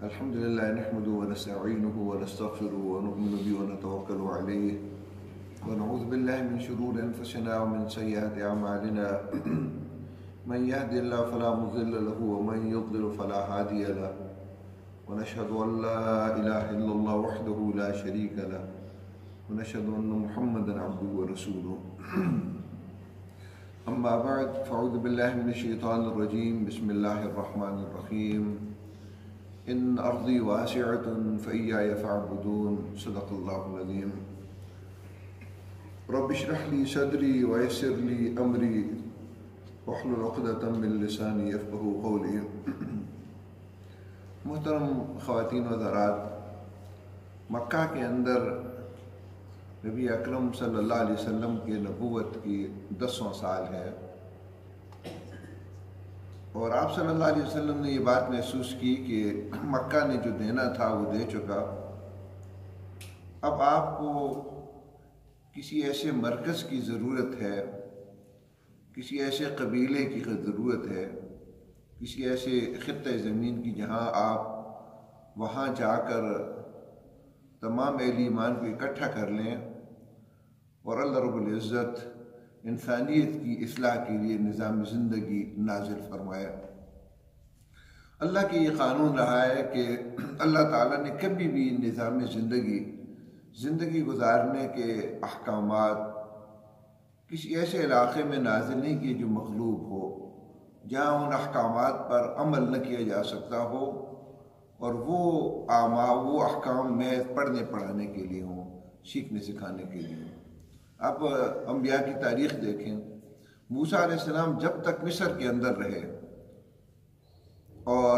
الحمد لله نحمده ونستعينه ونستغفره ونؤمن به ونتوكل عليه ونعوذ بالله من شرور أنفسنا ومن سيئات أعمالنا من يهد الله فلا مضل له ومن يضلل فلا هادي له ونشهد أن لا إله إلا الله وحده لا شريك له ونشهد أن محمدا عبده ورسوله أما بعد فأعوذ بالله من الشيطان الرجيم بسم الله الرحمن الرحيم إن أرضي واسعة فإياي فاعبدون صدق الله العظيم رب اشرح لي صدري ويسر لي أمري واحلل عقدة من لساني يفقهوا قولي محترم خواتین و حضرات، مکہ کے اندر نبی اکرم صلی اللہ علیہ وسلم کی نبوت کی 10واں سال ہے، اور آپ صلی اللہ علیہ وسلم نے یہ بات محسوس کی کہ مکہ نے جو دینا تھا وہ دے چکا، اب آپ کو کسی ایسے مرکز کی ضرورت ہے، کسی ایسے قبیلے کی ضرورت ہے، کسی ایسے خطہ زمین کی جہاں آپ وہاں جا کر تمام اہل ایمان کو اکٹھا کر لیں اور اللہ رب العزت انسانیت کی اصلاح کے لیے نظام زندگی نازل فرمایا۔ اللہ کی یہ قانون رہا ہے کہ اللہ تعالیٰ نے کبھی بھی نظام زندگی گزارنے کے احکامات کسی ایسے علاقے میں نازل نہیں کیے جو مغلوب ہو، جہاں ان احکامات پر عمل نہ کیا جا سکتا ہو، اور وہ احکام میں پڑھنے پڑھانے کے لیے ہوں، سیکھنے سکھانے کے لیے ہوں۔ آپ انبیاء کی تاریخ دیکھیں، موسیٰ علیہ السلام جب تک مصر کے اندر رہے اور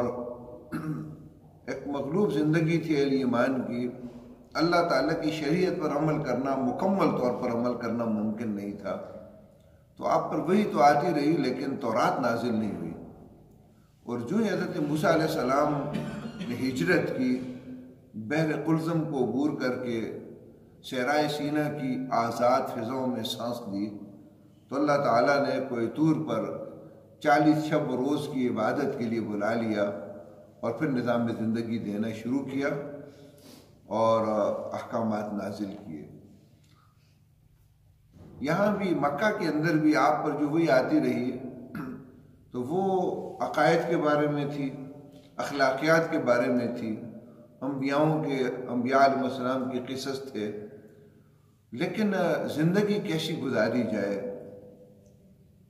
ایک مغلوب زندگی تھی اہل ایمان کی، اللہ تعالیٰ کی شریعت پر عمل کرنا، مکمل طور پر عمل کرنا ممکن نہیں تھا، تو آپ پر وہی تو آتی رہی لیکن تورات نازل نہیں ہوئی۔ اور جو حضرت موسیٰ علیہ السلام نے ہجرت کی، بحر قلزم کو عبور کر کے صحرائے سینا کی آزاد فضاؤں میں سانس لی، تو اللہ تعالیٰ نے کوہ طور پر 40 شب و روز کی عبادت کے لیے بلا لیا اور پھر نظام زندگی دینا شروع کیا اور احکامات نازل کیے۔ یہاں بھی مکہ کے اندر بھی آپ پر جو وہی آتی رہی تو وہ عقائد کے بارے میں تھی، اخلاقیات کے بارے میں تھی، انبیاء علیہ السلام کے قصص تھے، لیکن زندگی کیسی گزاری جائے،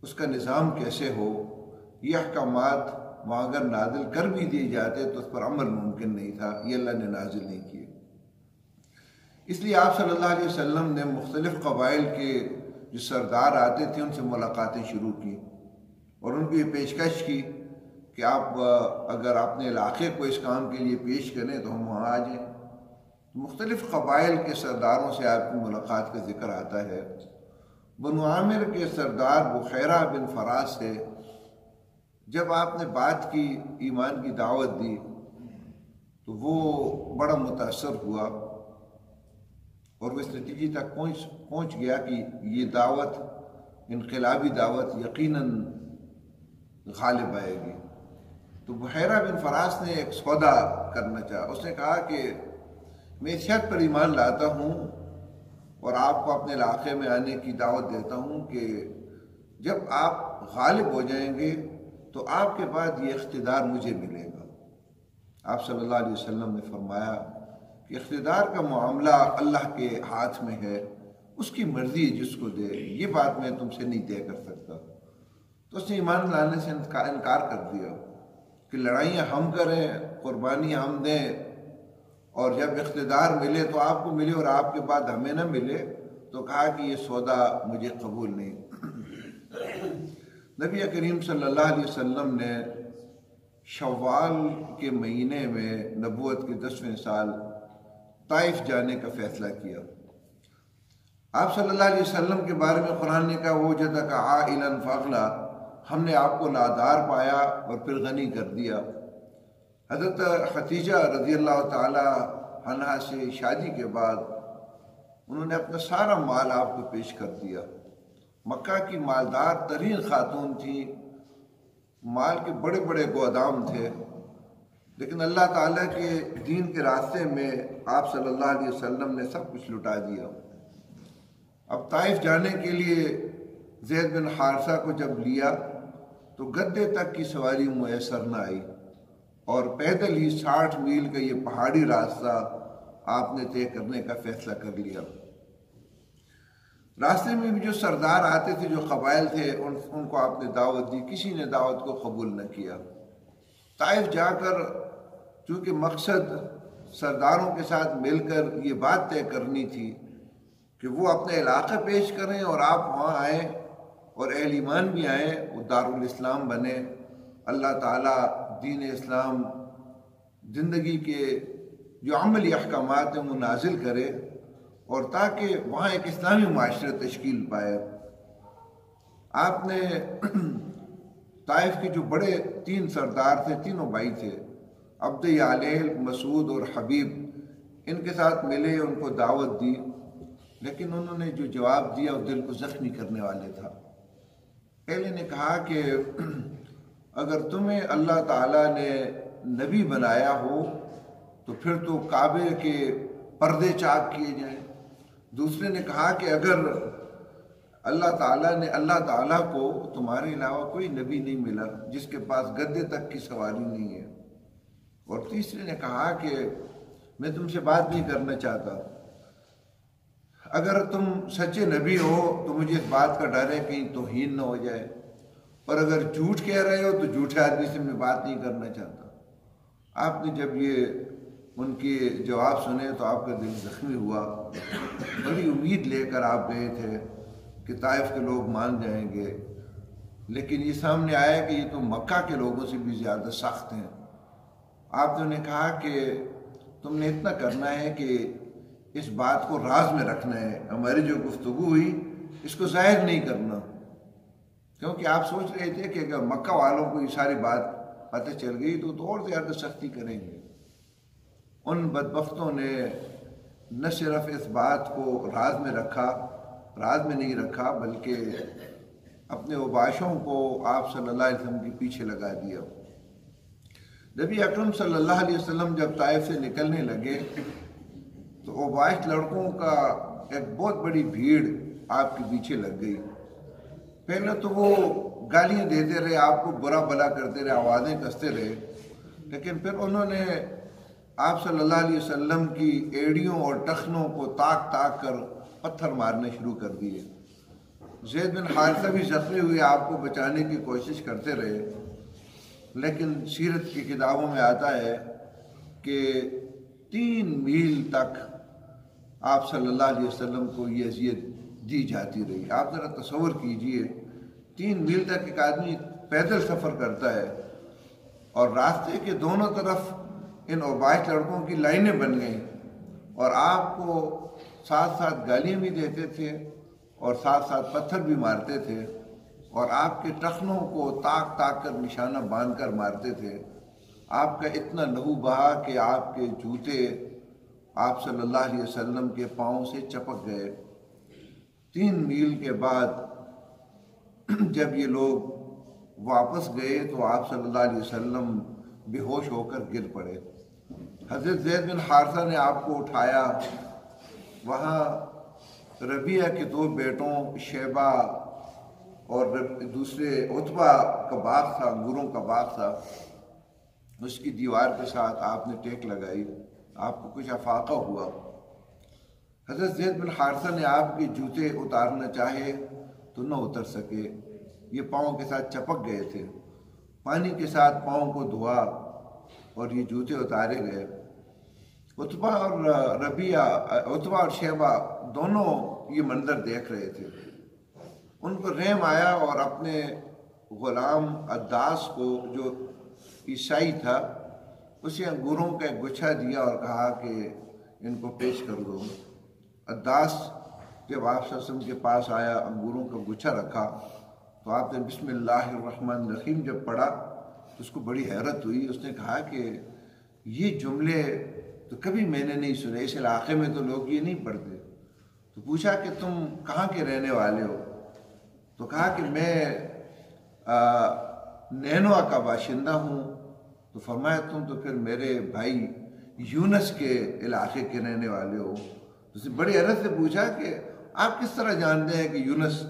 اس کا نظام کیسے ہو، یہ احکامات وہاں اگر نازل کر بھی دیے جاتے تو اس پر عمل ممکن نہیں تھا، یہ اللہ نے نازل نہیں کیے۔ اس لیے آپ صلی اللہ علیہ وسلم نے مختلف قبائل کے جو سردار آتے تھے ان سے ملاقاتیں شروع کی اور ان کو یہ پیشکش کی کہ آپ اگر اپنے علاقے کو اس کام کے لیے پیش کریں تو ہم وہاں آ جائیں۔ مختلف قبائل کے سرداروں سے آپ کی ملاقات کا ذکر آتا ہے۔ بنو عامر کے سردار بحیرہ بن فراس سے جب آپ نے بات کی، ایمان کی دعوت دی، تو وہ بڑا متاثر ہوا اور وہ اس نتیجے تک پہنچ گیا کہ یہ دعوت، انقلابی دعوت یقیناً غالب آئے گی۔ تو بحیرہ بن فراس نے ایک سودا کرنا چاہا، اس نے کہا کہ میں اس شرط پر ایمان لاتا ہوں اور آپ کو اپنے علاقے میں آنے کی دعوت دیتا ہوں کہ جب آپ غالب ہو جائیں گے تو آپ کے بعد یہ اقتدار مجھے ملے گا۔ آپ صلی اللہ علیہ وسلم نے فرمایا کہ اقتدار کا معاملہ اللہ کے ہاتھ میں ہے، اس کی مرضی جس کو دے، یہ بات میں تم سے نہیں طے کر سکتا۔ تو اس نے ایمان لانے سے انکار کر دیا کہ لڑائیاں ہم کریں، قربانیاں ہم دیں، اور جب اقتدار ملے تو آپ کو ملے اور آپ کے بعد ہمیں نہ ملے، تو کہا کہ یہ سودا مجھے قبول نہیں۔ نبی کریم صلی اللہ علیہ وسلم نے شوال کے مہینے میں نبوت کے 10ویں سال طائف جانے کا فیصلہ کیا۔ آپ صلی اللہ علیہ وسلم کے بارے میں قرآن نے کہا وَوَجَدَكَ عَائِلًا فَأَغْنَىٰ، ہم نے آپ کو نادار پایا اور پھر غنی کر دیا۔ حضرت خدیجہ رضی اللہ تعالی عنہا سے شادی کے بعد انہوں نے اپنا سارا مال آپ کو پیش کر دیا۔ مکہ کی مالدار ترین خاتون تھی، مال کے بڑے بڑے گودام تھے، لیکن اللہ تعالیٰ کے دین کے راستے میں آپ صلی اللہ علیہ وسلم نے سب کچھ لٹا دیا۔ اب طائف جانے کے لیے زید بن حارثہ کو جب لیا تو گدے تک کی سواری میسر نہ آئی، اور پیدل ہی 60 میل کا یہ پہاڑی راستہ آپ نے طے کرنے کا فیصلہ کر لیا۔ راستے میں بھی جو سردار آتے تھے، جو قبائل تھے، ان کو آپ نے دعوت دی، کسی نے دعوت کو قبول نہ کیا۔ طائف جا کر چونکہ مقصد سرداروں کے ساتھ مل کر یہ بات طے کرنی تھی کہ وہ اپنے علاقہ پیش کریں اور آپ وہاں آئیں اور اہل ایمان بھی آئیں، وہ دارالاسلام بنے، اللہ تعالیٰ دین اسلام زندگی کے جو عملی احکامات ہیں وہ نازل کرے، اور تاکہ وہاں ایک اسلامی معاشرہ تشکیل پائے۔ آپ نے طائف کے جو بڑے 3 سردار تھے، تینوں بھائی تھے، عبد یعلیل، مسعود اور حبیب، ان کے ساتھ ملے، ان کو دعوت دی، لیکن انہوں نے جو جواب دیا وہ دل کو زخمی کرنے والے تھا۔ پہلے نے کہا کہ اگر تمہیں اللہ تعالیٰ نے نبی بنایا ہو تو پھر تو کعبے کے پردے چاک کیے جائیں۔ دوسرے نے کہا کہ اگر اللہ تعالیٰ کو تمہارے علاوہ کوئی نبی نہیں ملا جس کے پاس گدے تک کی سواری نہیں ہے، اور تیسرے نے کہا کہ میں تم سے بات نہیں کرنا چاہتا، اگر تم سچے نبی ہو تو مجھے اس بات کا ڈر ہے کہیں توہین نہ ہو جائے، اور اگر جھوٹ کہہ رہے ہو تو جھوٹے آدمی سے میں بات نہیں کرنا چاہتا۔ آپ نے جب یہ ان کے جواب سنے تو آپ کا دل زخمی ہوا، بڑی امید لے کر آپ گئے تھے کہ طائف کے لوگ مان جائیں گے، لیکن یہ سامنے آیا کہ یہ تو مکہ کے لوگوں سے بھی زیادہ سخت ہیں۔ آپ نے کہا کہ تم نے اتنا کرنا ہے کہ اس بات کو راز میں رکھنا ہے، ہماری جو گفتگو ہوئی اس کو ظاہر نہیں کرنا، کیونکہ آپ سوچ رہے تھے کہ اگر مکہ والوں کو یہ ساری بات پتہ چل گئی تو اور زیادہ سختی کریں گے۔ ان بدبختوں نے نہ صرف اس بات کو راز میں نہیں رکھا بلکہ اپنے اوباشوں کو آپ صلی اللہ علیہ وسلم کے پیچھے لگا دیا۔ نبی اکرم صلی اللہ علیہ وسلم جب طائف سے نکلنے لگے تو اوباش لڑکوں کا ایک بہت بڑی بھیڑ آپ کے پیچھے لگ گئی۔ پہلے تو وہ گالیاں دیتے رہے، آپ کو برا بھلا کرتے رہے، آوازیں کستے رہے، لیکن پھر انہوں نے آپ صلی اللہ علیہ وسلم کی ایڑیوں اور ٹخنوں کو تاک تاک کر پتھر مارنے شروع کر دیے۔ زید بن حارثہ بھی زخمی ہوئے، آپ کو بچانے کی کوشش کرتے رہے، لیکن سیرت کی کتابوں میں آتا ہے کہ 3 میل تک آپ صلی اللہ علیہ وسلم کو یہ اذیت دی جاتی رہی۔ آپ ذرا تصور کیجئے 3 میل تک ایک آدمی پیدل سفر کرتا ہے اور راستے کے دونوں طرف ان اوباش لڑکوں کی لائنیں بن گئیں، اور آپ کو ساتھ ساتھ گالیاں بھی دیتے تھے اور ساتھ ساتھ پتھر بھی مارتے تھے، اور آپ کے ٹخنوں کو تاک تاک کر نشانہ باندھ کر مارتے تھے۔ آپ کا اتنا لہو بہا کہ آپ کے جوتے آپ صلی اللہ علیہ وسلم کے پاؤں سے چپک گئے۔ 3 میل کے بعد جب یہ لوگ واپس گئے تو آپ صلی اللہ علیہ وسلم بے ہوش ہو کر گر پڑے۔ حضرت زید بن حارثہ نے آپ کو اٹھایا، وہاں ربیعہ کے 2 بیٹوں شیبہ اور دوسرے عتبہ کا باغ تھا، انگوروں کا باغ تھا، اس کی دیوار کے ساتھ آپ نے ٹیک لگائی، آپ کو کچھ افاقہ ہوا۔ حضرت زید بن حارثہ نے آپ کے جوتے اتارنا چاہے تو نہ اتر سکے، یہ پاؤں کے ساتھ چپک گئے تھے۔ پانی کے ساتھ پاؤں کو دھوا اور یہ جوتے اتارے گئے۔ عتبہ اور شیبہ دونوں یہ منظر دیکھ رہے تھے۔ ان کو رحم آیا اور اپنے غلام عداس کو، جو عیسائی تھا، اسے انگوروں کا ایک گچھا دیا اور کہا کہ ان کو پیش کر دو۔ عداس جب آپ صلی اللہ علیہ وسلم کے پاس آیا، انگوروں کا گچھا رکھا تو آپ نے بسم اللہ الرحمن الرحیم جب پڑھا تو اس کو بڑی حیرت ہوئی۔ اس نے کہا کہ یہ جملے تو کبھی میں نے نہیں سنے، اس علاقے میں تو لوگ یہ نہیں پڑھتے۔ تو پوچھا کہ تم کہاں کے رہنے والے ہو؟ تو کہا کہ میں نینوا کا باشندہ ہوں تو فرمایا تم تو پھر میرے بھائی یونس کے علاقے کے رہنے والے ہو۔ اس نے بڑی حیرت سے پوچھا کہ آپ کس طرح جانتے ہیں کہ یونس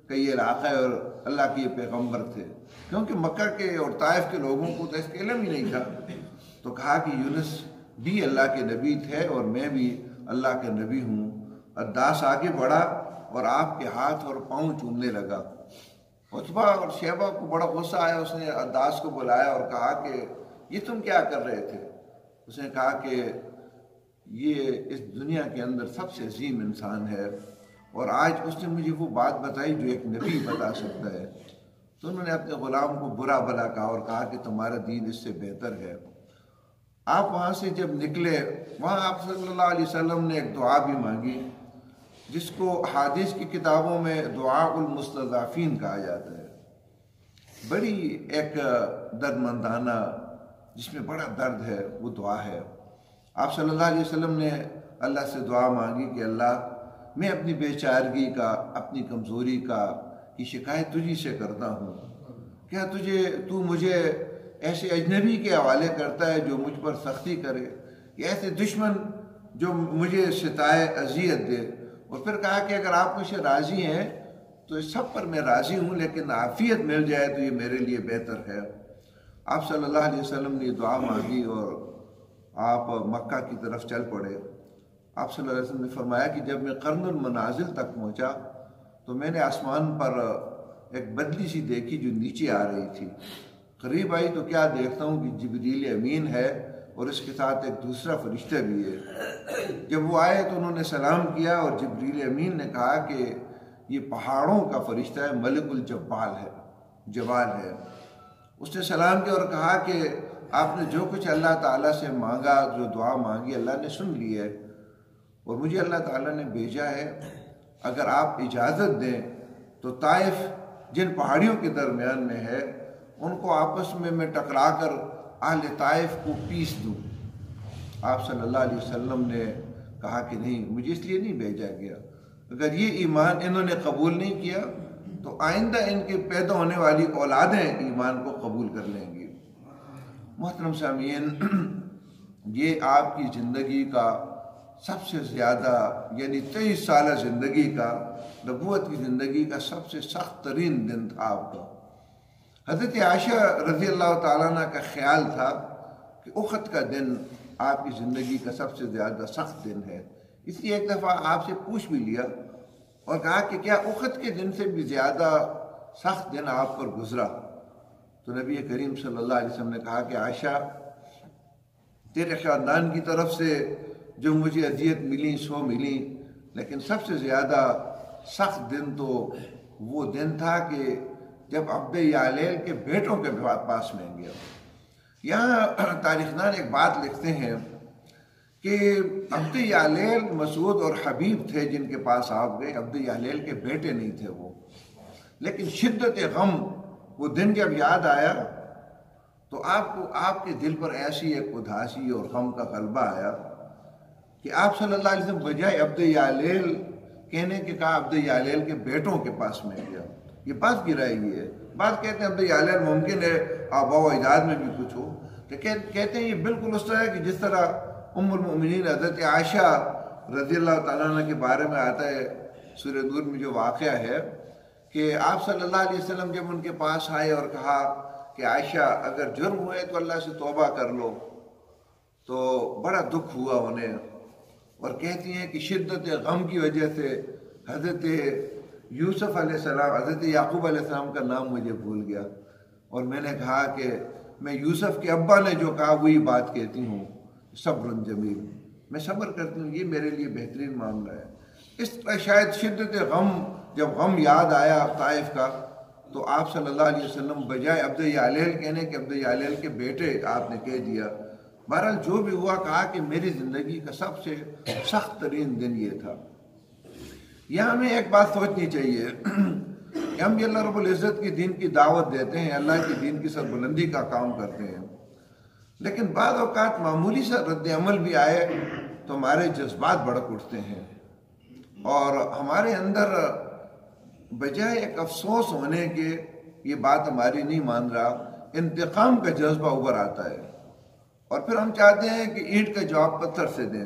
کا یہ علاقہ ہے اور اللہ کے یہ پیغمبر تھے؟ کیونکہ مکہ کے اور طائف کے لوگوں کو تو اس کا علم ہی نہیں تھا۔ تو کہا کہ یونس بھی اللہ کے نبی تھے اور میں بھی اللہ کے نبی ہوں۔ عداس آگے بڑھا اور آپ کے ہاتھ اور پاؤں چومنے لگا۔ عتبہ اور شیبہ کو بڑا غصہ آیا، اس نے عداس کو بلایا اور کہا کہ یہ تم کیا کر رہے تھے؟ اس نے کہا کہ یہ اس دنیا کے اندر سب سے عظیم انسان ہے اور آج اس نے مجھے وہ بات بتائی جو ایک نبی بتا سکتا ہے۔ تو انہوں نے اپنے غلام کو برا بھلا کہا اور کہا کہ تمہارا دین اس سے بہتر ہے۔ آپ وہاں سے جب نکلے، وہاں آپ صلی اللہ علیہ وسلم نے ایک دعا بھی مانگی جس کو حدیث کی کتابوں میں دعاء المستضعفین کہا جاتا ہے۔ بڑی ایک دردمندانہ، جس میں بڑا درد ہے، وہ دعا ہے۔ آپ صلی اللہ علیہ وسلم نے اللہ سے دعا مانگی کہ اللہ میں اپنی بے چارگی کا، اپنی کمزوری کا کی شکایت تجھی سے کرتا ہوں۔ کیا تو مجھے ایسے اجنبی کے حوالے کرتا ہے جو مجھ پر سختی کرے، یا ایسے دشمن جو مجھے ستائے، اذیت دے؟ اور پھر کہا کہ اگر آپ مجھ سے راضی ہیں تو اس سب پر میں راضی ہوں، لیکن عافیت مل جائے تو یہ میرے لیے بہتر ہے۔ آپ صلی اللہ علیہ وسلم نے دعا مانگی اور آپ مکہ کی طرف چل پڑے۔ آپ صلی اللہ علیہ وسلم نے فرمایا کہ جب میں قرن المنازل تک پہنچا تو میں نے آسمان پر ایک بدلی سی دیکھی جو نیچے آ رہی تھی۔ قریب آئی تو کیا دیکھتا ہوں کہ جبریل امین ہے اور اس کے ساتھ ایک دوسرا فرشتہ بھی ہے۔ جب وہ آئے تو انہوں نے سلام کیا اور جبریل امین نے کہا کہ یہ پہاڑوں کا فرشتہ ہے، ملک الجبال ہے، جبال ہے۔ اس نے سلام کیا اور کہا کہ آپ نے جو کچھ اللہ تعالیٰ سے مانگا، جو دعا مانگی، اللہ نے سن لی ہے اور مجھے اللہ تعالیٰ نے بھیجا ہے۔ اگر آپ اجازت دیں تو طائف جن پہاڑیوں کے درمیان میں ہے ان کو آپس میں ٹکرا کر اہل طائف کو پیس دوں۔ آپ صلی اللہ علیہ وسلم نے کہا کہ نہیں، مجھے اس لیے نہیں بھیجا گیا۔ اگر یہ ایمان انہوں نے قبول نہیں کیا تو آئندہ ان کے پیدا ہونے والی اولادیں ایمان کو قبول کر لیں گی۔ محترم سامعین، یہ آپ کی زندگی کا سب سے زیادہ، یعنی 23 سالہ زندگی کا، نبوت کی زندگی کا سب سے سخت ترین دن تھا آپ کا۔ حضرت عائشہ رضی اللہ تعالیٰ عنہ کا خیال تھا کہ احد کا دن آپ کی زندگی کا سب سے زیادہ سخت دن ہے، اس لیے ایک دفعہ آپ سے پوچھ بھی لیا اور کہا کہ کیا احد کے دن سے بھی زیادہ سخت دن آپ پر گزرا؟ تو نبی کریم صلی اللہ علیہ وسلم نے کہا کہ عائشہ، تیرے خاندان کی طرف سے جو مجھے اذیت ملی سو ملی، لیکن سب سے زیادہ سخت دن تو وہ دن تھا کہ جب عبد یعلیل کے بیٹوں کے پاس میں گیا۔ یہاں تاریخدان ایک بات لکھتے ہیں کہ عبد یعلیل مسعود اور حبیب تھے جن کے پاس آپ گئے، عبد یعلیل کے بیٹے نہیں تھے وہ۔ لیکن شدت غم، وہ دن جب یاد آیا تو آپ کے دل پر ایسی ایک اداسی اور غم کا غلبہ آیا کہ آپ صلی اللہ علیہ وسلم بجائے عبد یعلیل کہنے کے کہا عبد یعلیل کے بیٹوں کے پاس میں گیا۔ یہ بات گرائی ہوئی ہے۔ بات کہتے ہیں عبد یعلیل ممکن ہے آباء و اجداد میں بھی کچھ ہو، لیکن کہتے ہیں یہ بالکل اس طرح ہے کہ جس طرح ام المؤمنین حضرت عائشہ رضی اللہ تعالیٰ عنہ کے بارے میں آتا ہے سورہ نور میں جو واقعہ ہے کہ آپ صلی اللہ علیہ وسلم جب ان کے پاس آئے اور کہا کہ عائشہ اگر جرم ہوئے تو اللہ سے توبہ کر لو، تو بڑا دکھ ہوا انہیں، اور کہتی ہیں کہ شدت غم کی وجہ سے حضرت یوسف علیہ السلام، حضرت یعقوب علیہ السلام کا نام مجھے بھول گیا، اور میں نے کہا کہ میں یوسف کے ابا نے جو کہا وہی بات کہتی ہوں، صبر جمیل، میں صبر کرتی ہوں، یہ میرے لیے بہترین معاملہ ہے۔ اس طرح شاید شدت غم، جب غم یاد آیا طائف کا تو آپ صلی اللہ علیہ وسلم بجائے عبد یعلیل کہنے کہ عبد یعلیل کے بیٹے آپ نے کہہ دیا۔ بہرحال جو بھی ہوا، کہا کہ میری زندگی کا سب سے سخت ترین دن یہ تھا۔ یہاں ہمیں ایک بات سوچنی چاہیے کہ ہم بھی اللہ رب العزت کی دین کی دعوت دیتے ہیں، اللہ کی دین کی سربلندی کا کام کرتے ہیں، لیکن بعض اوقات معمولی سا رد عمل بھی آئے تو ہمارے جذبات بھڑک اٹھتے ہیں، اور ہمارے اندر بجائے ایک افسوس ہونے کے یہ بات ہماری نہیں مان رہا، انتقام کا جذبہ ابھر آتا ہے۔ اور پھر ہم چاہتے ہیں کہ اینٹ کا جواب پتھر سے دیں،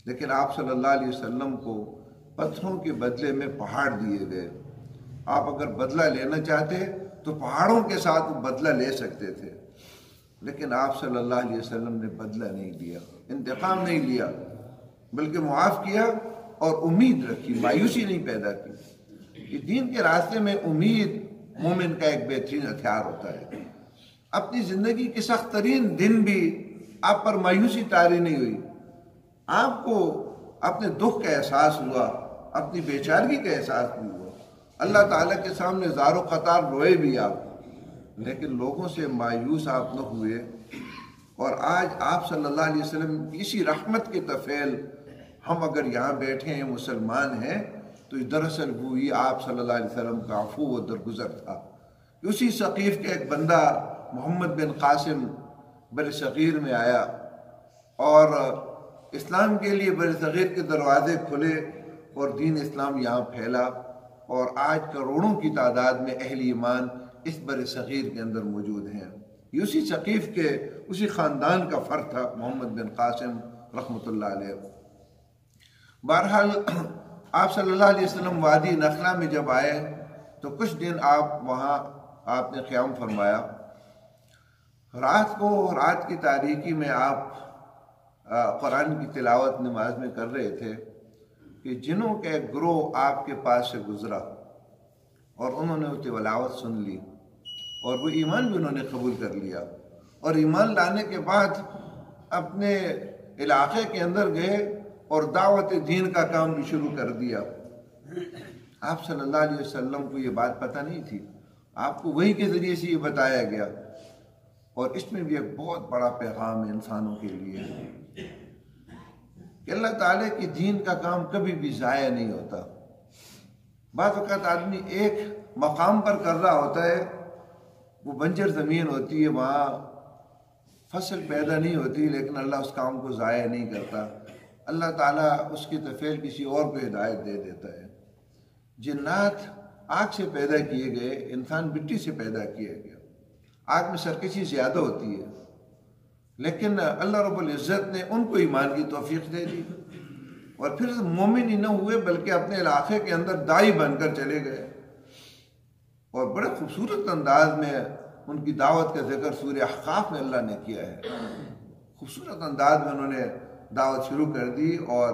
لیکن آپ صلی اللہ علیہ وسلم کو پتھروں کے بدلے میں پہاڑ دیے گئے۔ آپ اگر بدلہ لینا چاہتے تو پہاڑوں کے ساتھ وہ بدلہ لے سکتے تھے، لیکن آپ صلی اللہ علیہ وسلم نے بدلہ نہیں لیا، انتقام نہیں لیا، بلکہ معاف کیا اور امید رکھی، مایوسی نہیں پیدا کی۔ کہ دین کے راستے میں امید مومن کا ایک بہترین ہتھیار ہوتا ہے۔ اپنی زندگی کے سخت ترین دن بھی آپ پر مایوسی طاری نہیں ہوئی، آپ کو اپنے دکھ کا احساس ہوا، اپنی بیچارگی کا احساس بھی ہوا، اللہ تعالیٰ کے سامنے زار و قطار روئے بھی آپ، لیکن لوگوں سے مایوس آپ نہ ہوئے۔ اور آج آپ صلی اللہ علیہ وسلم کی اسی رحمت کے طفیل ہم اگر یہاں بیٹھے ہیں، مسلمان ہیں، تو دراصل وہی آپ صلی اللہ علیہ وسلم کا عفو و درگزر تھا۔ اسی ثقیف کے ایک بندہ محمد بن قاسم بر صغیر میں آیا اور اسلام کے لیے بر صغیر کے دروازے کھلے اور دین اسلام یہاں پھیلا، اور آج کروڑوں کی تعداد میں اہل ایمان اس بر صغیر کے اندر موجود ہیں۔ یہ اسی ثقیف کے اسی خاندان کا فرد تھا محمد بن قاسم رحمۃ اللہ علیہ۔ بہرحال آپ صلی اللہ علیہ وسلم وادی نخلا میں جب آئے تو کچھ دن آپ نے قیام فرمایا۔ رات کی تاریکی میں آپ قرآن کی تلاوت نماز میں کر رہے تھے کہ جنوں کا ایک گروہ آپ کے پاس سے گزرا اور انہوں نے وہ تلاوت سن لی اور وہ ایمان بھی انہوں نے قبول کر لیا، اور ایمان لانے کے بعد اپنے علاقے کے اندر گئے اور دعوت دین کا کام بھی شروع کر دیا۔ آپ صلی اللہ علیہ وسلم کو یہ بات پتہ نہیں تھی، آپ کو وحی کے ذریعے سے یہ بتایا گیا، اور اس میں بھی ایک بہت بڑا پیغام ہے انسانوں کے لیے کہ اللہ تعالیٰ کی دین کا کام کبھی بھی ضائع نہیں ہوتا۔ بعض اوقات آدمی ایک مقام پر کر رہا ہوتا ہے، وہ بنجر زمین ہوتی ہے، وہاں فصل پیدا نہیں ہوتی، لیکن اللہ اس کام کو ضائع نہیں کرتا، اللہ تعالیٰ اس کی طفیل کسی اور کو ہدایت دے دیتا ہے۔ جنات آگ سے پیدا کیے گئے، انسان مٹی سے پیدا کیا گیا، آگ میں سرکشی زیادہ ہوتی ہے، لیکن اللہ رب العزت نے ان کو ایمان کی توفیق دے دی، اور پھر مومن ہی نہ ہوئے بلکہ اپنے علاقے کے اندر داعی بن کر چلے گئے، اور بڑے خوبصورت انداز میں ان کی دعوت کا ذکر سورہ احقاف میں اللہ نے کیا ہے۔ خوبصورت انداز میں انہوں نے دعوت شروع کر دی اور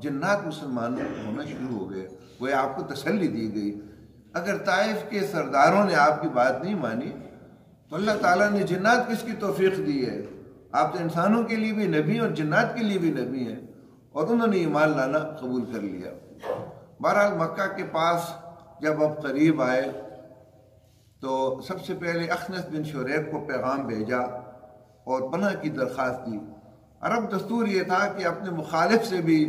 جنات مسلمان ہونا شروع ہو گئے، وہ آپ کو تسلی دی گئی۔ اگر طائف کے سرداروں نے آپ کی بات نہیں مانی تو اللہ تعالیٰ نے جنات کس کی توفیق دی ہے؟ آپ تو انسانوں کے لیے بھی نبی اور جنات کے لیے بھی نبی ہیں، اور انہوں نے ایمان لانا قبول کر لیا۔ بہرحال مکہ کے پاس جب اب قریب آئے تو سب سے پہلے اخنس بن شریح کو پیغام بھیجا اور پناہ کی درخواست دی۔ عرب دستور یہ تھا کہ اپنے مخالف سے بھی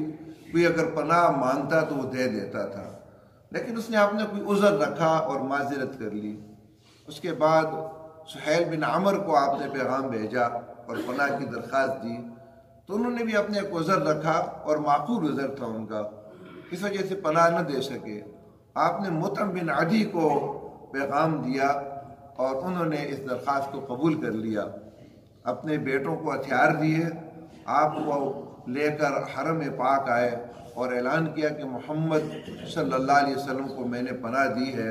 کوئی اگر پناہ مانگتا تو وہ دے دیتا تھا، لیکن اس نے اپنا کوئی عذر رکھا اور معذرت کر لی۔ اس کے بعد سہیل بن عمر کو آپ نے پیغام بھیجا اور پناہ کی درخواست دی، تو انہوں نے بھی اپنے ایک عذر رکھا اور معقول عذر تھا ان کا، اس وجہ سے پناہ نہ دے سکے۔ آپ نے مطعم بن عدی کو پیغام دیا اور انہوں نے اس درخواست کو قبول کر لیا، اپنے بیٹوں کو ہتھیار دیے، آپ کو لے کر حرم پاک آئے اور اعلان کیا کہ محمد صلی اللہ علیہ وسلم کو میں نے پناہ دی ہے۔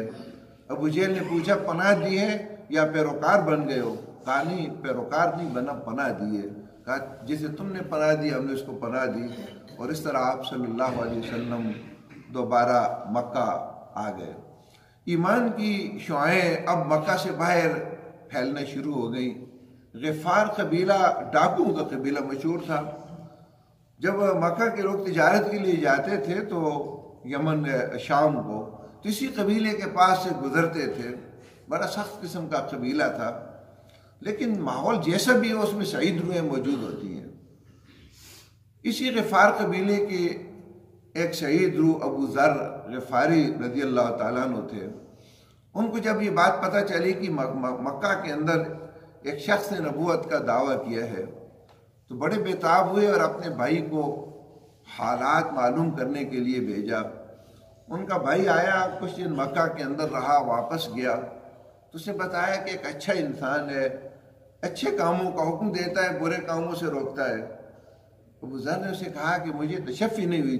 ابو جہل نے پوچھا پناہ دی ہے یا پیروکار بن گئے ہو؟ کہا نہیں، پیروکار نہیں بنا، پناہ دی ہے۔ کہا جسے تم نے پناہ دی ہم نے اس کو پناہ دی، اور اس طرح آپ صلی اللہ علیہ وسلم دوبارہ مکہ آ گئے۔ ایمان کی شعاعیں اب مکہ سے باہر پھیلنا شروع ہو گئیں۔ غفار قبیلہ ڈاکوؤں کا قبیلہ مشہور تھا۔ جب مکہ کے لوگ تجارت کے لیے جاتے تھے تو یمن شام کو، تو اسی قبیلے کے پاس سے گزرتے تھے۔ بڑا سخت قسم کا قبیلہ تھا، لیکن ماحول جیسا بھی ہو اس میں سعید روحیں موجود ہوتی ہیں۔ اسی غفار قبیلے کے ایک شہید روح ابو ذر غفاری رضی اللہ تعالیٰ عنہ تھے۔ ان کو جب یہ بات پتہ چلی کہ مکہ کے اندر ایک شخص نے نبوت کا دعویٰ کیا ہے تو بڑے بےتاب ہوئے اور اپنے بھائی کو حالات معلوم کرنے کے لیے بھیجا۔ ان کا بھائی آیا، کچھ دن مکہ کے اندر رہا، واپس گیا تو اسے بتایا کہ ایک اچھا انسان ہے، اچھے کاموں کا حکم دیتا ہے، برے کاموں سے روکتا ہے۔ ابو ذر نے اسے کہا کہ مجھے تشفی نہیں ہوئی،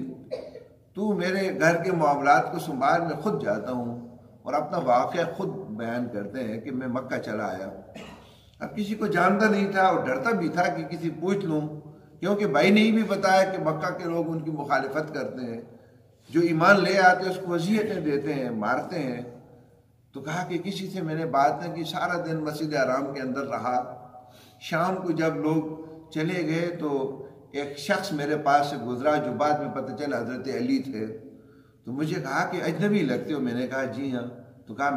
تو میرے گھر کے معاملات کو سنبھال، میں خود جاتا ہوں۔ اور اپنا واقعہ خود بیان کرتے ہیں کہ میں مکہ چلا آیا، اب کسی کو جانتا نہیں تھا اور ڈرتا بھی تھا کہ کسی پوچھ لوں، کیونکہ بھائی نے بھی بتایا کہ مکہ کے لوگ ان کی مخالفت کرتے ہیں، جو ایمان لے آتے ہیں اس کو اذیتیں دیتے ہیں، مارتے ہیں۔ تو کہا کہ کسی سے میں نے بات نہ کی، سارا دن مسجد حرام کے اندر رہا۔ شام کو جب لوگ چلے گئے تو ایک شخص میرے پاس سے گزرا جو بعد میں پتہ چلا حضرت علی تھے۔ تو مجھے کہا کہ اجنبی لگتے ہو، میں نے کہا جی ہاں۔ تو کہا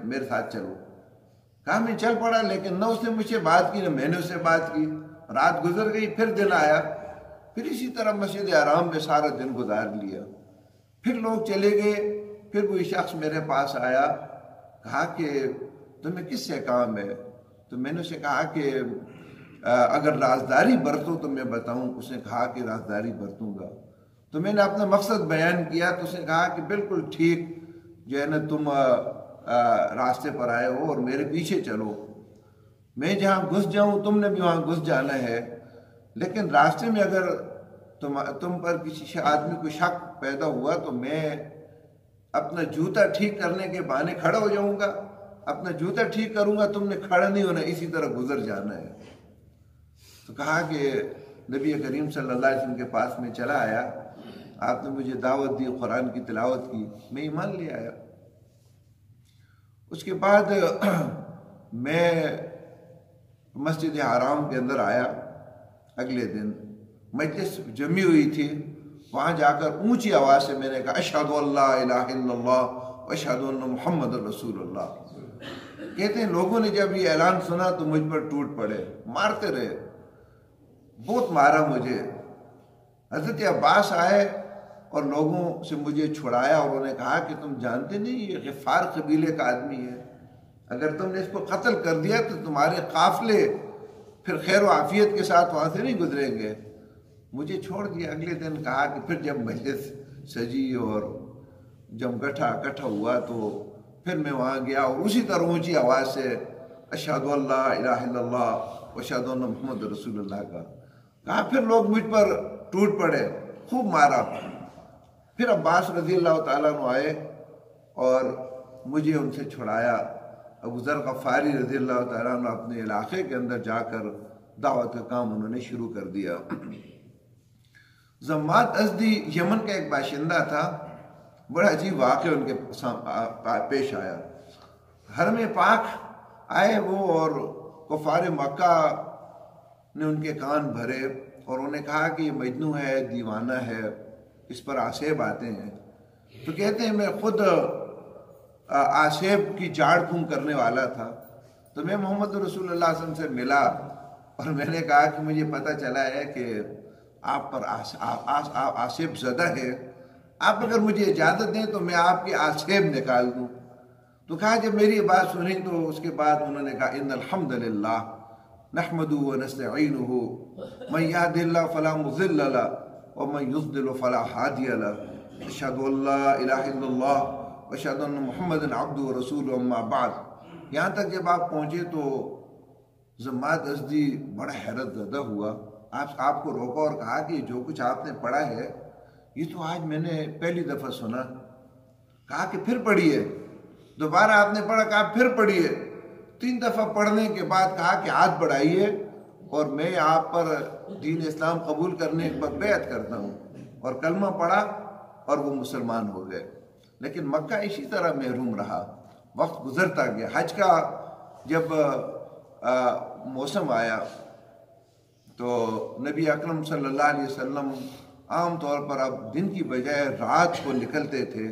میرے ساتھ چلو۔ کہا میں چل پڑا، لیکن نہ اس نے مجھ سے بات کی نہ میں نے اس سے بات کی۔ رات گزر گئی، پھر دن آیا، پھر اسی طرح مسجد حرام میں سارا دن گزار لیا۔ پھر لوگ چلے گئے، پھر کوئی شخص میرے پاس آیا، کہا کہ تمہیں کس سے کام ہے؟ تو میں نے اسے کہا کہ اگر رازداری برتو تو میں بتاؤں۔ اس نے کہا کہ رازداری برتوں گا۔ تو میں نے اپنا مقصد بیان کیا، تو اس نے کہا کہ بالکل ٹھیک، جو ہے نا تم راستے پر آئے ہو اور میرے پیچھے چلو، میں جہاں گھس جاؤں تم نے بھی وہاں گھس جانا ہے، لیکن راستے میں اگر تم پر کسی آدمی کو شک پیدا ہوا تو میں اپنا جوتا ٹھیک کرنے کے بہانے کھڑا ہو جاؤں گا، اپنا جوتا ٹھیک کروں گا، تم نے کھڑا نہیں ہونا، اسی طرح گزر جانا ہے۔ تو کہا کہ نبی کریم صلی اللہ علیہ وسلم کے پاس میں چلا آیا، آپ نے مجھے دعوت دی، قرآن کی تلاوت کی، میں ایمان لے آیا۔ اس کے بعد میں مسجد حرام کے اندر آیا، اگلے دن مجلس جمی ہوئی تھی، وہاں جا کر اونچی آواز سے میں نے کہا اشہد ان لا الہ الا اللہ واشہد ان محمد رسول اللہ۔ کہتے ہیں لوگوں نے جب یہ اعلان سنا تو مجھ پر ٹوٹ پڑے، مارتے رہے، بہت مارا مجھے۔ حضرت عباس آئے اور لوگوں سے مجھے چھڑایا، اور انہوں نے کہا کہ تم جانتے نہیں یہ غفار قبیلے کا آدمی ہے، اگر تم نے اس کو قتل کر دیا تو تمہارے قافلے پھر خیر و عافیت کے ساتھ وہاں سے نہیں گزریں گے۔ مجھے چھوڑ دیا۔ اگلے دن کہا کہ پھر جب مجلس سجی اور جب اکٹھا ہوا تو پھر میں وہاں گیا اور اسی طرح اونچی آواز سے اشہد ان لا الہ الا اللہ واشہد ان محمد رسول اللہ کا کہا۔ پھر لوگ مجھ پر ٹوٹ پڑے، خوب مارا۔ پھر عباس رضی اللہ تعالیٰ عنہ آئے اور مجھے ان سے چھڑایا۔ ابو ذر غفاری رضی اللہ تعالیٰ عنہ اپنے علاقے کے اندر جا کر دعوت کا کام انہوں نے شروع کر دیا۔ زمات ازدی یمن کا ایک باشندہ تھا، بڑا عجیب واقعہ ان کے پیش آیا۔ حرم پاک آئے وہ، اور کفار مکہ نے ان کے کان بھرے اور انہوں نے کہا کہ یہ مجنون ہے، دیوانہ ہے، اس پر آسیب آتے ہیں۔ تو کہتے ہیں میں خود آسیب کی جاڑ پھونک کرنے والا تھا، تو میں محمد رسول اللہ صلی اللہ علیہ وسلم سے ملا اور میں نے کہا کہ مجھے پتہ چلا ہے کہ آپ پر آسیب زدہ ہے، آپ اگر مجھے اجازت دیں تو میں آپ کی آسیب نکال دوں۔ تو کہا جب میری بات سنی تو اس کے بعد انہوں نے کہا ان الحمدللہ نحمدہ ونستعینہ من یہد اللہ فلا مضل لہ ومن یضلل فلا ہادی لہ اشہد ان لا الہ الا اللہ واشہد ان محمد عبدہ ورسولہ اما بعد۔ یہاں تک جب آپ پہنچے تو زمات ازدی بڑا حیرت زدہ ہوا، آپ کو روکا اور کہا کہ جو کچھ آپ نے پڑھا ہے یہ تو آج میں نے پہلی دفعہ سنا۔ کہا کہ پھر پڑھیے۔ دوبارہ آپ نے پڑھا، کہا پھر پڑھیے۔ 3 دفعہ پڑھنے کے بعد کہا کہ ہاتھ بڑھائیے اور میں آپ پر دین اسلام قبول کرنے پر بیعت کرتا ہوں، اور کلمہ پڑھا اور وہ مسلمان ہو گئے۔ لیکن مکہ اسی طرح محروم رہا، وقت گزرتا گیا۔ حج کا جب موسم آیا تو نبی اکرم صلی اللہ علیہ وسلم عام طور پر اب دن کی بجائے رات کو نکلتے تھے،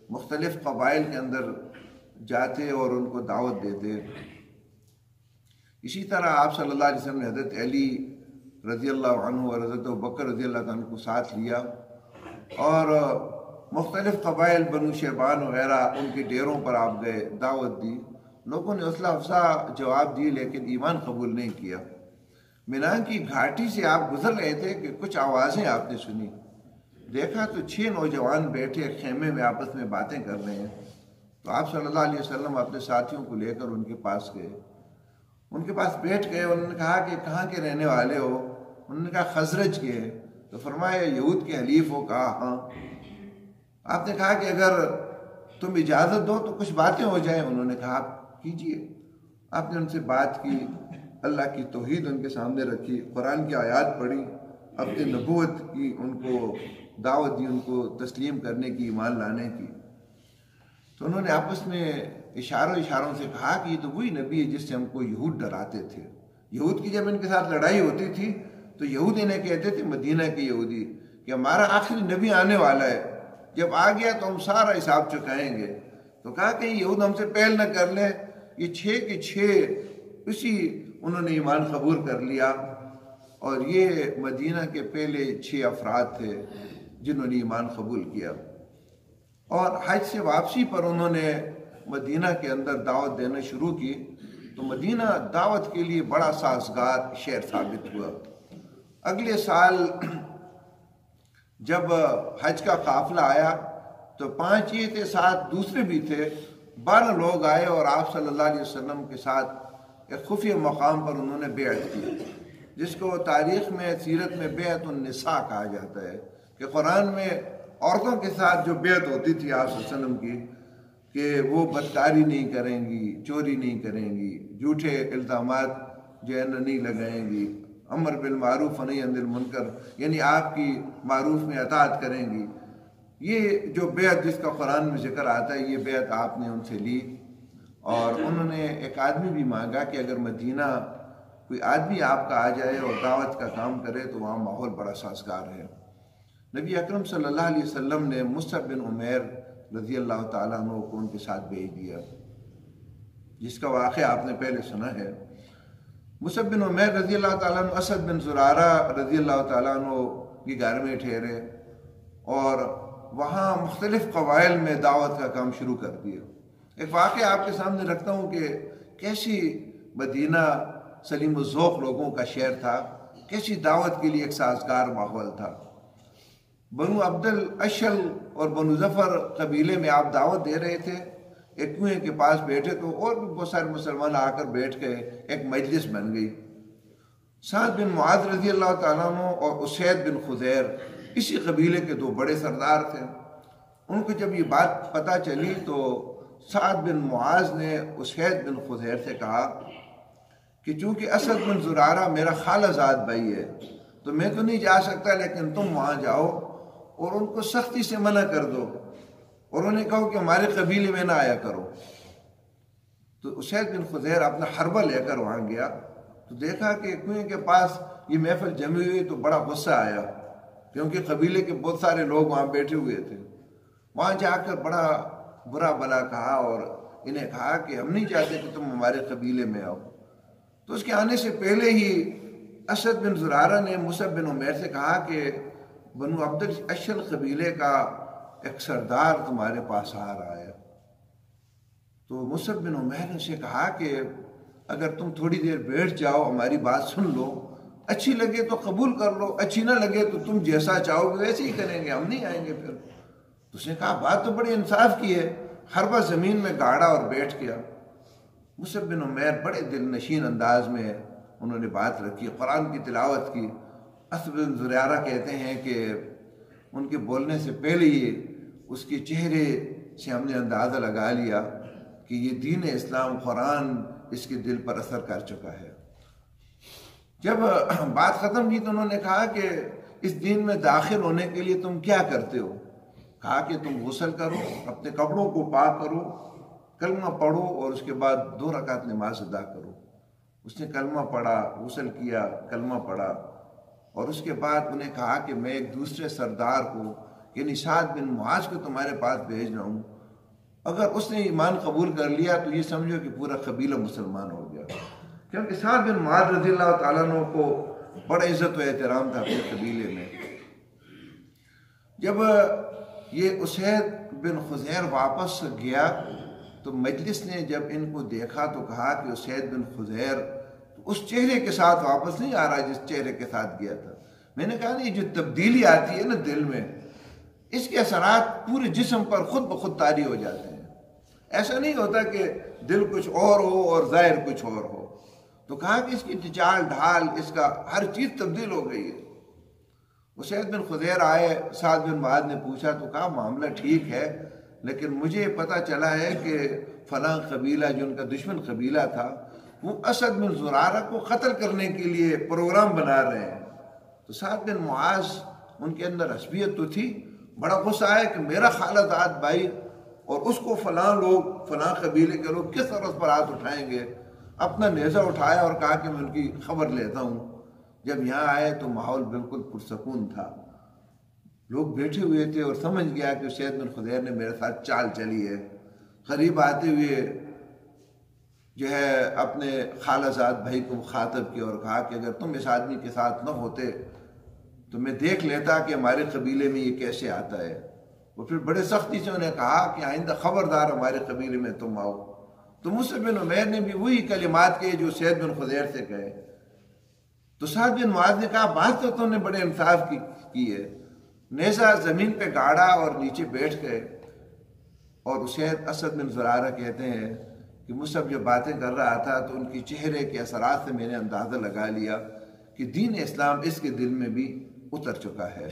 مختلف قبائل کے اندر جاتے اور ان کو دعوت دیتے۔ اسی طرح آپ صلی اللہ علیہ وسلم نے حضرت علی رضی اللہ عنہ اور حضرت ابوبکر رضی اللہ عنہ کو ساتھ لیا اور مختلف قبائل بنو شیبان وغیرہ ان کے ڈیروں پر آپ گئے، دعوت دی۔ لوگوں نے حوصلہ افزا جواب دی لیکن ایمان قبول نہیں کیا۔ مینا کی گھاٹی سے آپ گزر رہے تھے کہ کچھ آوازیں آپ نے سنی، دیکھا تو 6 نوجوان بیٹھے خیمے میں آپس میں باتیں کر رہے ہیں۔ تو آپ صلی اللہ علیہ وسلم اپنے ساتھیوں کو لے کر ان کے پاس گئے ان کے پاس بیٹھ گئے. انہوں نے کہا کہ کہاں کے رہنے والے ہو؟ انہوں نے کہا خزرج کے. تو فرمایا یہود کے حلیف ہو؟ کہا ہاں. آپ نے کہا کہ اگر تم اجازت دو تو کچھ باتیں ہو جائیں. انہوں نے کہا آپ کیجئے. آپ نے ان سے بات کی، اللہ کی توحید ان کے سامنے رکھی، قرآن کی آیات پڑھی، اپنی نبوت کی ان کو دعوت دی، ان کو تسلیم کرنے کی، ایمان لانے کی. تو انہوں نے آپس میں اشاروں سے کہا کہ یہ تو وہی نبی ہے جس سے ہم کو یہود ڈراتے تھے. یہود کی جب ان کے ساتھ لڑائی ہوتی تھی تو یہود انہیں کہتے تھے، مدینہ کے یہودی، کہ ہمارا آخری نبی آنے والا ہے، جب آ گیا تو ہم سارا حساب چکائیں گے. تو کہا کہ یہود ہم سے پہل نہ کر لیں. یہ 6 کے 6 اسی انہوں نے ایمان قبول کر لیا. اور یہ مدینہ کے پہلے 6 افراد تھے جنہوں نے ایمان قبول کیا. اور حج سے واپسی پر انہوں نے مدینہ کے اندر دعوت دینا شروع کی. تو مدینہ دعوت کے لیے بڑا سازگار شہر ثابت ہوا. اگلے سال جب حج کا قافلہ آیا تو 5 یہ تھے، 7 دوسرے بھی تھے، 12 لوگ آئے اور آپ صلی اللہ علیہ وسلم کے ساتھ ایک خفیہ مقام پر انہوں نے بیعت کی، جس کو تاریخ میں، سیرت میں بیعت النساء کہا جاتا ہے. کہ قرآن میں عورتوں کے ساتھ جو بیعت ہوتی تھی آپ صلی اللہ علیہ وسلم کی کہ وہ بدکاری نہیں کریں گی، چوری نہیں کریں گی، جھوٹے الزامات جو ہے نہیں لگائیں گی، امر بالمعروف و نہی عن المنکر، یعنی آپ کی معروف میں اطاعت کریں گی. یہ جو بیعت جس کا قرآن میں ذکر آتا ہے، یہ بیعت آپ نے ان سے لی. اور انہوں نے ایک آدمی بھی مانگا کہ اگر مدینہ کوئی آدمی آپ کا آ جائے اور دعوت کا کام کرے تو وہاں ماحول بڑا سازگار ہے. نبی اکرم صلی اللہ علیہ وسلم نے مصعب بن عمیر رضی اللہ تعالیٰ عنہ کو ان کے ساتھ بھیج دیا، جس کا واقعہ آپ نے پہلے سنا ہے. مصعب بن عمیر رضی اللہ تعالیٰ عنہ اسد بن زرارہ رضی اللہ تعالیٰ عنہ کے گھر میں ٹھہرے اور وہاں مختلف قبائل میں دعوت کا کام شروع کر دیا. ایک واقعہ آپ کے سامنے رکھتا ہوں کہ کیسی مدینہ سلیم الذوق لوگوں کا شہر تھا، کیسی دعوت کے لیے ایک سازگار ماحول تھا. بنو عبد الاشل اور بنو ظفر قبیلے میں آپ دعوت دے رہے تھے. ایک کنویں کے پاس بیٹھے تو اور بھی بہت سارے مسلمان آ کر بیٹھ گئے، ایک مجلس بن گئی. سعد بن معاذ رضی اللہ تعالیٰ عنہ اور اسید بن خضیر اسی قبیلے کے 2 بڑے سردار تھے. ان کو جب یہ بات پتہ چلی تو سعد بن معاذ نے اسید بن خضیر سے کہا کہ چونکہ اسد بن زرارہ میرا خالہ زاد بھائی ہے تو میں تو نہیں جا سکتا، لیکن تم وہاں جاؤ اور ان کو سختی سے منع کر دو اور انہیں کہو کہ ہمارے قبیلے میں نہ آیا کرو. تو اسید بن خضیر اپنا حربہ لے کر وہاں گیا تو دیکھا کہ کنویں کے پاس یہ محفل جمی ہوئی تو بڑا غصہ آیا، کیونکہ قبیلے کے بہت سارے لوگ وہاں بیٹھے ہوئے تھے. وہاں جا کر بڑا برا بلا کہا اور انہیں کہا کہ ہم نہیں چاہتے کہ تم ہمارے قبیلے میں آؤ. تو اس کے آنے سے پہلے ہی اسد بن زرارہ نے مصعب بن عمیر سے کہا کہ بنو عبد الاشل قبیلے کا ایک سردار تمہارے پاس آ رہا ہے. تو مصعب بن عمیر نے سے کہا کہ اگر تم تھوڑی دیر بیٹھ جاؤ، ہماری بات سن لو، اچھی لگے تو قبول کر لو، اچھی نہ لگے تو تم جیسا چاہو گے ویسے ہی کریں گے، ہم نہیں آئیں گے پھر. تو اس نے کہا بات تو بڑی انصاف کی ہے. حربہ زمین میں گاڑا اور بیٹھ گیا. مصعب بن عمیر بڑے دل نشین انداز میں انہوں نے بات رکھی، قرآن کی تلاوت کی. اسد بن زرارہ کہتے ہیں کہ ان کے بولنے سے پہلے ہی اس کے چہرے سے ہم نے اندازہ لگا لیا کہ یہ دین اسلام، قرآن اس کے دل پر اثر کر چکا ہے. جب بات ختم کی تو انہوں نے کہا کہ اس دین میں داخل ہونے کے لیے تم کیا کرتے ہو؟ کہا کہ تم غسل کرو، اپنے کپڑوں کو پاک کرو، کلمہ پڑھو اور اس کے بعد 2 رکعت نماز ادا کرو. اس نے کلمہ پڑھا، غسل کیا، کلمہ پڑھا اور اس کے بعد انہیں کہا کہ میں ایک دوسرے سردار کو یعنی سعد بن معاذ کو تمہارے پاس بھیج رہا ہوں. اگر اس نے ایمان قبول کر لیا تو یہ سمجھو کہ پورا قبیلہ مسلمان ہو گیا، کیونکہ سعد بن معاذ رضی اللہ تعالیٰ عنہ کو بڑا عزت و احترام تھا اپنے قبیلے میں. جب یہ اسید بن خضیر واپس گیا تو مجلس نے جب ان کو دیکھا تو کہا کہ اسید بن خضیر اس چہرے کے ساتھ واپس نہیں آ رہا جس چہرے کے ساتھ گیا تھا. میں نے کہا نہیں، جو تبدیلی آتی ہے نا دل میں، اس کے اثرات پورے جسم پر خود بخود طاری ہو جاتے ہیں. ایسا نہیں ہوتا کہ دل کچھ اور ہو اور ظاہر کچھ اور ہو. تو کہا کہ اس کی چال ڈھال، اس کا ہر چیز تبدیل ہو گئی ہے۔ اسید بن خدیر آئے، سعد بن معاذ نے پوچھا تو کہا معاملہ ٹھیک ہے، لیکن مجھے پتہ چلا ہے کہ فلاں قبیلہ جو ان کا دشمن قبیلہ تھا وہ اسد بن زرارہ کو قتل کرنے کے لیے پروگرام بنا رہے ہیں۔ تو سعد بن معاذ، ان کے اندر عصبیت تو تھی، بڑا غصہ آیا کہ میرا خالہ زاد بھائی اور اس کو فلاں لوگ، فلاں قبیلے کے لوگ کس طرح اس پر ہاتھ اٹھائیں گے۔ اپنا نیزہ اٹھایا اور کہا کہ میں ان کی خبر لیتا ہوں۔ جب یہاں آئے تو ماحول بالکل پرسکون تھا، لوگ بیٹھے ہوئے تھے اور سمجھ گیا کہ اسید بن خدیر نے میرے ساتھ چال چلی ہے۔ قریب آتے ہوئے جو ہے اپنے خالہ زاد بھائی کو مخاطب کیا اور کہا کہ اگر تم اس آدمی کے ساتھ نہ ہوتے تو میں دیکھ لیتا کہ ہمارے قبیلے میں یہ کیسے آتا ہے۔ وہ پھر بڑے سختی سے انہیں کہا کہ آئندہ خبردار ہمارے قبیلے میں تم آؤ۔ تو مصعب بن عمیر نے بھی وہی کلمات کہے جو اسید بن خدیر سے کہے۔ تو سعد بن معاذ نے کہا بات تو تم نے بڑے انصاف کی ہے۔ نیزہ زمین پہ گاڑا اور نیچے بیٹھ گئے، اور اسید اسد بن زرارہ کہتے ہیں کہ مصعب جب باتیں کر رہا تھا تو ان کی چہرے کے اثرات سے میں نے اندازہ لگا لیا کہ دین اسلام اس کے دل میں بھی اتر چکا ہے۔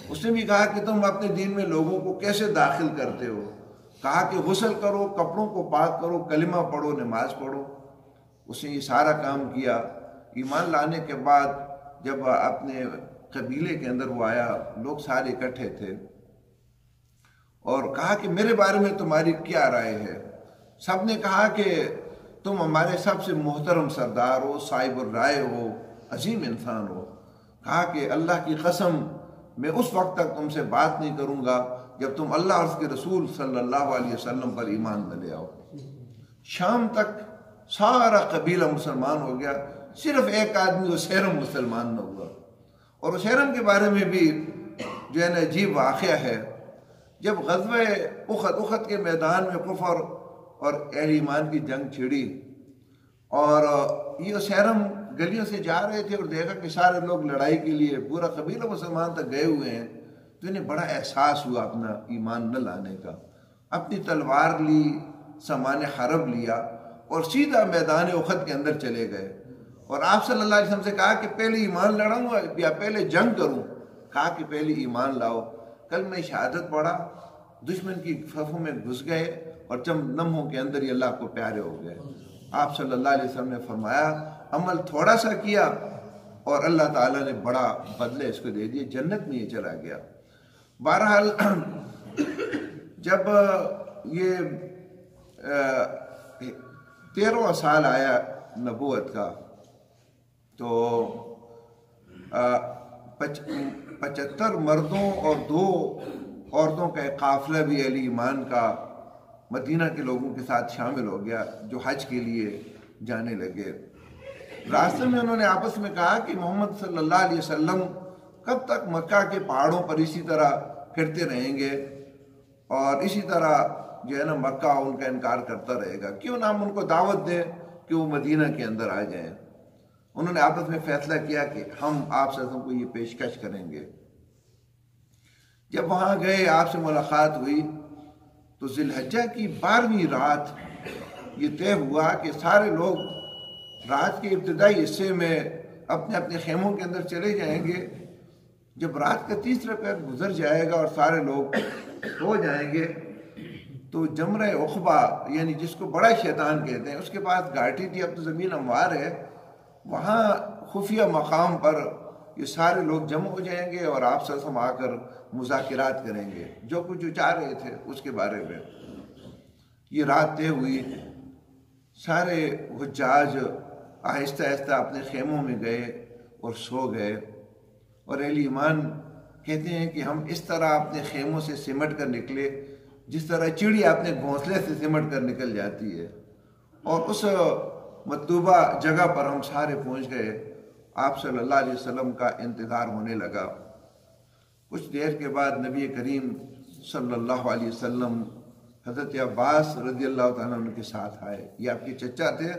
اس نے بھی کہا کہ تم اپنے دین میں لوگوں کو کیسے داخل کرتے ہو؟ کہا کہ غسل کرو، کپڑوں کو پاک کرو، کلمہ پڑھو، نماز پڑھو۔ اس نے یہ سارا کام کیا۔ ایمان لانے کے بعد جب اپنے قبیلے کے اندر وہ آیا، لوگ سارے اکٹھے تھے اور کہا کہ میرے بارے میں تمہاری کیا رائے ہے؟ سب نے کہا کہ تم ہمارے سب سے محترم سردار ہو، صاحب الرائے ہو، عظیم انسان ہو۔ کہا کہ اللہ کی قسم میں اس وقت تک تم سے بات نہیں کروں گا جب تم اللہ اور اس کے رسول صلی اللہ علیہ وسلم پر ایمان نہ لے آؤ۔ شام تک سارا قبیلہ مسلمان ہو گیا، صرف ایک آدمی اسیرم مسلمان نہ ہوا۔ اور اسیرم کے بارے میں بھی جو ہے نا عجیب واقعہ ہے۔ جب غزوہ احد کے میدان میں کفر اور اہل ایمان کی جنگ چھڑی اور یہ اسیرم گلیوں سے جا رہے تھے اور دیکھا کہ سارے لوگ لڑائی کے لیے، پورا قبیلہ مسلمان تک گئے ہوئے ہیں، تو انہیں بڑا احساس ہوا اپنا ایمان نہ لانے کا۔ اپنی تلوار لی، سامان حرب لیا اور سیدھا میدان احد کے اندر چلے گئے، اور آپ صلی اللہ علیہ وسلم سے کہا کہ پہلے ایمان لڑاؤں یا پہلے جنگ کروں؟ کہا کہ پہلے ایمان لاؤ۔ کلمہ شہادت پڑھا، دشمن کی صفوں میں گھس گئے اور چند لمحوں کے اندر یہ اللہ کو پیارے ہو گئے۔ آپ صلی اللہ علیہ وسلم نے فرمایا عمل تھوڑا سا کیا اور اللہ تعالیٰ نے بڑا بدلے اس کو دے دیے، جنت میں یہ چلا گیا۔ بہرحال جب یہ 13واں سال آیا نبوت کا تو 75 مردوں اور 2 عورتوں کا ایک قافلہ بھی اہل ایمان کا مدینہ کے لوگوں کے ساتھ شامل ہو گیا جو حج کے لیے جانے لگے۔ راستے میں انہوں نے آپس میں کہا کہ محمد صلی اللہ علیہ وسلم کب تک مکہ کے پہاڑوں پر اسی طرح پھرتے رہیں گے اور اسی طرح جو ہے نا مکہ ان کا انکار کرتا رہے گا؟ کیوں نہ ہم ان کو دعوت دیں کہ وہ مدینہ کے اندر آ جائیں۔ انہوں نے آپس میں فیصلہ کیا کہ ہم آپ سے کو یہ پیشکش کریں گے۔ جب وہاں گئے، آپ سے ملاقات ہوئی، تو ذی الحجہ کی 12ویں رات یہ طے ہوا کہ سارے لوگ رات کے ابتدائی حصے میں اپنے اپنے خیموں کے اندر چلے جائیں گے۔ جب رات کا 30 پہر گزر جائے گا اور سارے لوگ ہو جائیں گے تو جمرہ عقبہ، یعنی جس کو بڑا شیطان کہتے ہیں، اس کے پاس گھاٹی تھی، اب تو زمین ہموار ہے، وہاں خفیہ مقام پر یہ سارے لوگ جمع ہو جائیں گے اور آپ سے آ کر مذاکرات کریں گے جو کچھ جو چاہ رہے تھے اس کے بارے میں۔ یہ رات طے ہوئی، سارے حجاج آہستہ آہستہ اپنے خیموں میں گئے اور سو گئے، اور اہل ایمان کہتے ہیں کہ ہم اس طرح اپنے خیموں سے سمٹ کر نکلے جس طرح چڑی اپنے گھونسلے سے سمٹ کر نکل جاتی ہے، اور اس مطلوبہ جگہ پر ہم سارے پہنچ گئے۔ آپ صلی اللہ علیہ وسلم کا انتظار ہونے لگا۔ کچھ دیر کے بعد نبی کریم صلی اللہ علیہ وسلم حضرت عباس رضی اللہ تعالیٰ عنہ کے ساتھ آئے۔ یہ آپ کے چچا تھے،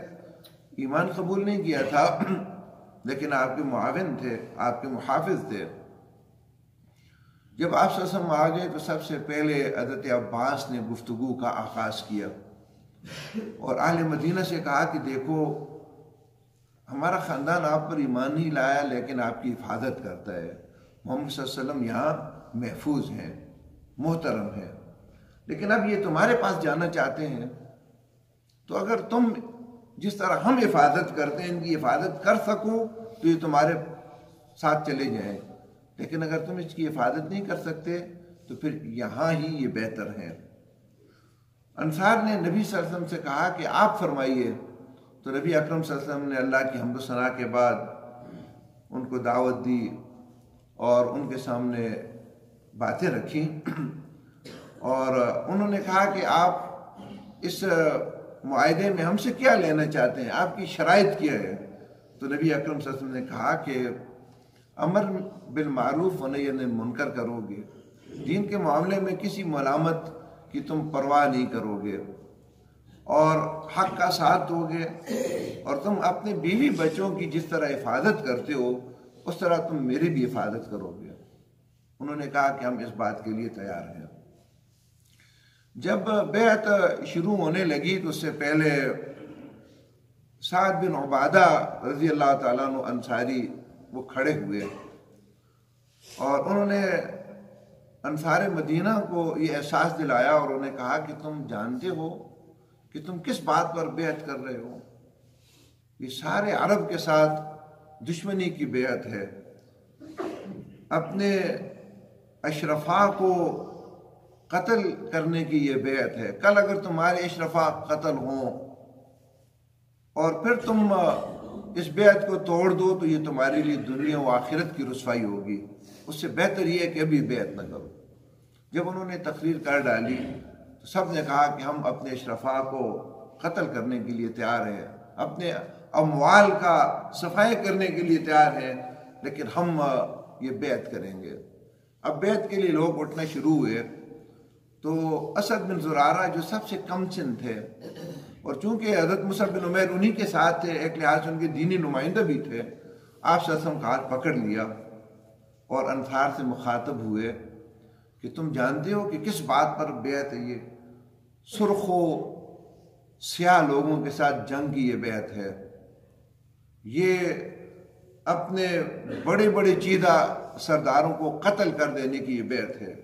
ایمان قبول نہیں کیا تھا لیکن آپ کے معاون تھے، آپ کے محافظ تھے۔ جب آپ صلی اللہ علیہ وسلم آ گئے تو سب سے پہلے حضرت عباس نے گفتگو کا آغاز کیا اور اہل مدینہ سے کہا کہ دیکھو ہمارا خاندان آپ پر ایمان نہیں لایا لیکن آپ کی حفاظت کرتا ہے، محمد صلی اللہ علیہ وسلم یہاں محفوظ ہیں، محترم ہیں، لیکن اب یہ تمہارے پاس جانا چاہتے ہیں، تو اگر تم جس طرح ہم حفاظت کرتے ہیں ان کی حفاظت کر سکو تو یہ تمہارے ساتھ چلے جائیں، لیکن اگر تم اس کی حفاظت نہیں کر سکتے تو پھر یہاں ہی یہ بہتر ہے۔ انصار نے نبی صلی اللہ علیہ وسلم سے کہا کہ آپ فرمائیے، تو نبی اکرم صلی اللہ علیہ وسلم نے اللہ کی حمد و ثنا کے بعد ان کو دعوت دی اور ان کے سامنے باتیں رکھی، اور انہوں نے کہا کہ آپ اس معاہدے میں ہم سے کیا لینا چاہتے ہیں، آپ کی شرائط کیا ہے؟ تو نبی اکرم صلی اللہ علیہ وسلم نے کہا کہ امر بالمعروف و نہی عن المنکر کرو گے، دین کے معاملے میں کسی ملامت کی تم پرواہ نہیں کرو گے، اور حق کا ساتھ دو گے، اور تم اپنے بیوی بچوں کی جس طرح حفاظت کرتے ہو اس طرح تم میری بھی حفاظت کرو گے۔ انہوں نے کہا کہ ہم اس بات کے لیے تیار ہیں۔ جب بیعت شروع ہونے لگی تو اس سے پہلے سعد بن عبادہ رضی اللہ تعالیٰ عنہ انصاری وہ کھڑے ہوئے، اور انہوں نے انصار مدینہ کو یہ احساس دلایا اور انہوں نے کہا کہ تم جانتے ہو کہ تم کس بات پر بیعت کر رہے ہو؟ یہ سارے عرب کے ساتھ دشمنی کی بیعت ہے، اپنے اشرفاء کو قتل کرنے کی یہ بیعت ہے۔ کل اگر تمہارے اشرفاء قتل ہوں اور پھر تم اس بیعت کو توڑ دو تو یہ تمہارے لیے دنیا و آخرت کی رسوائی ہوگی، اس سے بہتر یہ ہے کہ ابھی بیعت نہ کرو۔ جب انہوں نے تقریر کر ڈالی تو سب نے کہا کہ ہم اپنے اشرفاء کو قتل کرنے کے لیے تیار ہیں، اپنے اموال کا صفائی کرنے کے لیے تیار ہیں، لیکن ہم یہ بیعت کریں گے۔ اب بیعت کے لیے لوگ اٹھنا شروع ہوئے، تو اسد بن زرارہ جو سب سے کم سن تھے، اور چونکہ حضرت مصعب بن عمیر انہی کے ساتھ تھے، ایک لحاظ سے ان کے دینی نمائندہ بھی تھے، آپ صلی اللہ علیہ وسلم کا ہاتھ پکڑ لیا اور انصار سے مخاطب ہوئے کہ تم جانتے ہو کہ کس بات پر بیعت ہے؟ یہ سرخ و سیاہ لوگوں کے ساتھ جنگ کی یہ بیعت ہے، یہ اپنے بڑے بڑے چیدہ سرداروں کو قتل کر دینے کی یہ بیعت ہے،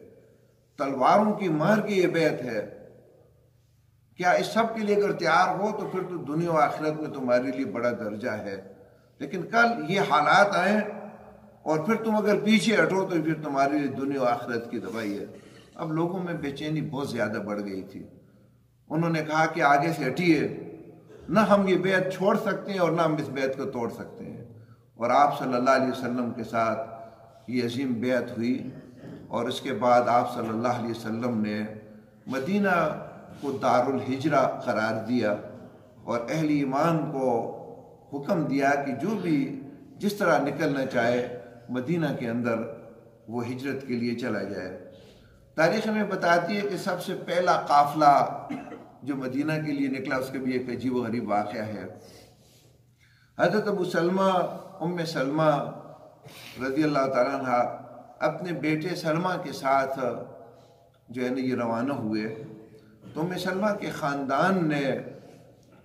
تلواروں کی مہر کی یہ بیعت ہے۔ کیا اس سب کے لیے اگر تیار ہو تو پھر تو دنیا و آخرت میں تمہارے لیے بڑا درجہ ہے، لیکن کل یہ حالات آئیں اور پھر تم اگر پیچھے ہٹو تو پھر تمہارے لیے دنیا و آخرت کی تباہی ہے۔ اب لوگوں میں بے چینی بہت زیادہ بڑھ گئی تھی، انہوں نے کہا کہ آگے سے ہٹیے، نہ ہم یہ بیعت چھوڑ سکتے ہیں اور نہ ہم اس بیعت کو توڑ سکتے ہیں۔ اور آپ صلی اللہ علیہ وسلم کے ساتھ یہ عظیم بیعت ہوئی، اور اس کے بعد آپ صلی اللہ علیہ وسلم نے مدینہ کو دار الہجرہ قرار دیا، اور اہل ایمان کو حکم دیا کہ جو بھی جس طرح نکلنا چاہے مدینہ کے اندر وہ ہجرت کے لیے چلا جائے۔ تاریخ میں بتاتی ہے کہ سب سے پہلا قافلہ جو مدینہ کے لیے نکلا اس کے بھی ایک عجیب و غریب واقعہ ہے۔ حضرت ابو سلمہ ام سلمہ رضی اللہ تعالیٰ عنہ اپنے بیٹے سلمہ کے ساتھ جو ہے نا یہ روانہ ہوئے، تو ام سلمہ کے خاندان نے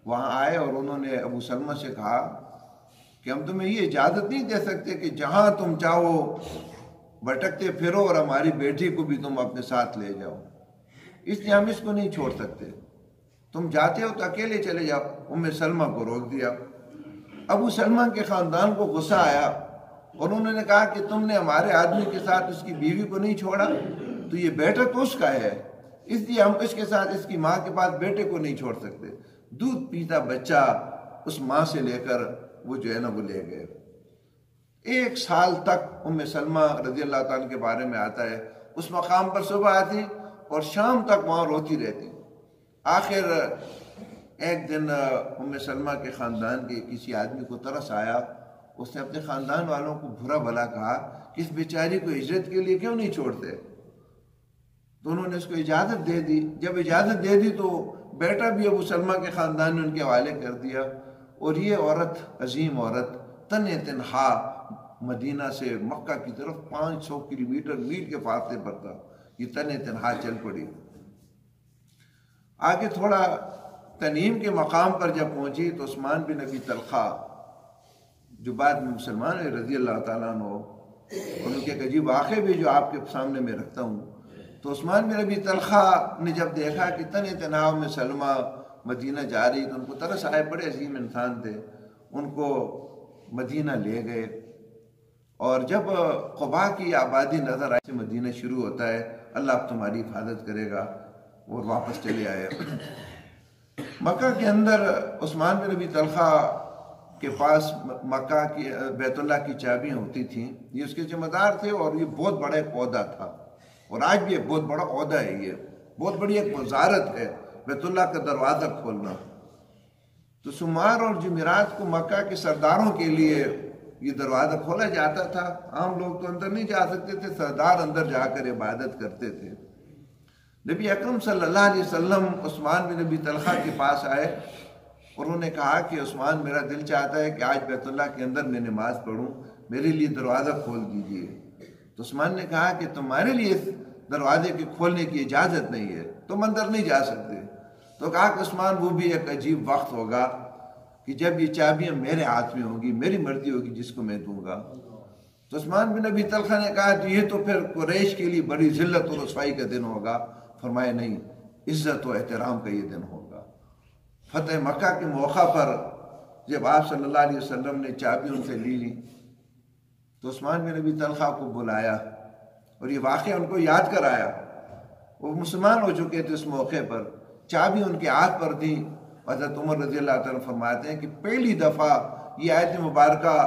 وہاں آئے اور انہوں نے ابو سلمہ سے کہا کہ ہم تمہیں یہ اجازت نہیں دے سکتے کہ جہاں تم چاہو بھٹکتے پھرو اور ہماری بیٹی کو بھی تم اپنے ساتھ لے جاؤ، اس لیے ہم اس کو نہیں چھوڑ سکتے، تم جاتے ہو تو اکیلے چلے جاؤ۔ ام سلمہ کو روک دیا۔ ابو سلمہ کے خاندان کو غصہ آیا اور انہوں نے کہا کہ تم نے ہمارے آدمی کے ساتھ اس کی بیوی کو نہیں چھوڑا، تو یہ بیٹا تو اس کا ہے، اس لیے ہم اس کے ساتھ اس کی ماں کے پاس بیٹے کو نہیں چھوڑ سکتے۔ دودھ پیتا بچہ اس ماں سے لے کر وہ جو ہے نا وہ لے گئے۔ 1 سال تک ام سلمہ رضی اللہ تعالیٰ کے بارے میں آتا ہے اس مقام پر صبح آتی اور شام تک وہاں روتی رہتی۔ آخر ایک دن ام سلمہ کے خاندان کے کسی آدمی کو ترس آیا، اس نے اپنے خاندان والوں کو برا بھلا کہا کہ اس بیچاری کو ہجرت کے لیے کیوں نہیں چھوڑتے، تو انہوں نے اس کو اجازت دے دی۔ جب اجازت دے دی تو بیٹا بھی ابو سلمہ کے خاندان نے ان کے حوالے کر دیا، اور یہ عورت عظیم عورت تنہا تنہا مدینہ سے مکہ کی طرف 500 کلومیٹر میل کے فاصلے پر تھا، یہ تنہا تنہا چل پڑی۔ آگے تھوڑا تنعیم کے مقام پر جب پہنچی تو عثمان بن ابی طلحہ جو بعد میں مسلمان ہے رضی اللہ تعالیٰ عنہ، ان کے ایک عجیب واقعہ بھی جو آپ کے سامنے میں رکھتا ہوں. تو عثمان بن ابی طلحہ نے جب دیکھا کہ تن تنہا میں سلمہ مدینہ جا رہی تو ان کو ترس آئے، بڑے عظیم انسان تھے، ان کو مدینہ لے گئے. اور جب قباء کی آبادی نظر آئی، مدینہ شروع ہوتا ہے، اللہ اب تمہاری حفاظت کرے گا، اور واپس چلے آئے. مکہ کے اندر عثمان بن ابی طلحہ کے پاس مکہ کی بیت اللہ کی چابیاں ہوتی تھیں، یہ اس کے ذمہ دار تھے، اور یہ بہت بڑا ایک عہدہ تھا، اور آج بھی ایک بہت بڑا عہدہ ہے، یہ بہت بڑی ایک وزارت ہے بیت اللہ کا دروازہ کھولنا. تو سمار اور جمعرات کو مکہ کے سرداروں کے لیے یہ دروازہ کھولا جاتا تھا. عام لوگ تو اندر نہیں جا سکتے تھے، سردار اندر جا کر عبادت کرتے تھے. نبی اکرم صلی اللہ علیہ وسلم عثمان بن ابی طلحہ کے پاس آئے اور انہوں نے کہا کہ عثمان، میرا دل چاہتا ہے کہ آج بیت اللہ کے اندر میں نماز پڑھوں، میرے لیے دروازہ کھول دیجیے. تو عثمان نے کہا کہ تمہارے لیے اس دروازے کے کھولنے کی اجازت نہیں ہے، تم اندر نہیں جا سکتے. تو کہا کہ عثمان، وہ بھی ایک عجیب وقت ہوگا کہ جب یہ چابیاں میرے ہاتھ میں ہوں گی، میری مرضی ہوگی جس کو میں دوں گا. تو عثمان بن ابی طلحہ نے کہا کہ یہ تو پھر قریش کے لیے بڑی ذلت اور رسوائی کا دن ہوگا. فرمایا نہیں، عزت و احترام کا یہ دن ہوگا. فتح مکہ کے موقع پر جب آپ صلی اللہ علیہ وسلم نے چابی ان سے لی تو عثمان بن ابی طلحہ کو بلایا اور یہ واقعہ ان کو یاد کرایا. وہ مسلمان ہو چکے تھے اس موقع پر، چابی ان کے ہاتھ پر تھی. حضرت عمر رضی اللہ تعالیٰ فرماتے ہیں کہ پہلی دفعہ یہ آیت مبارکہ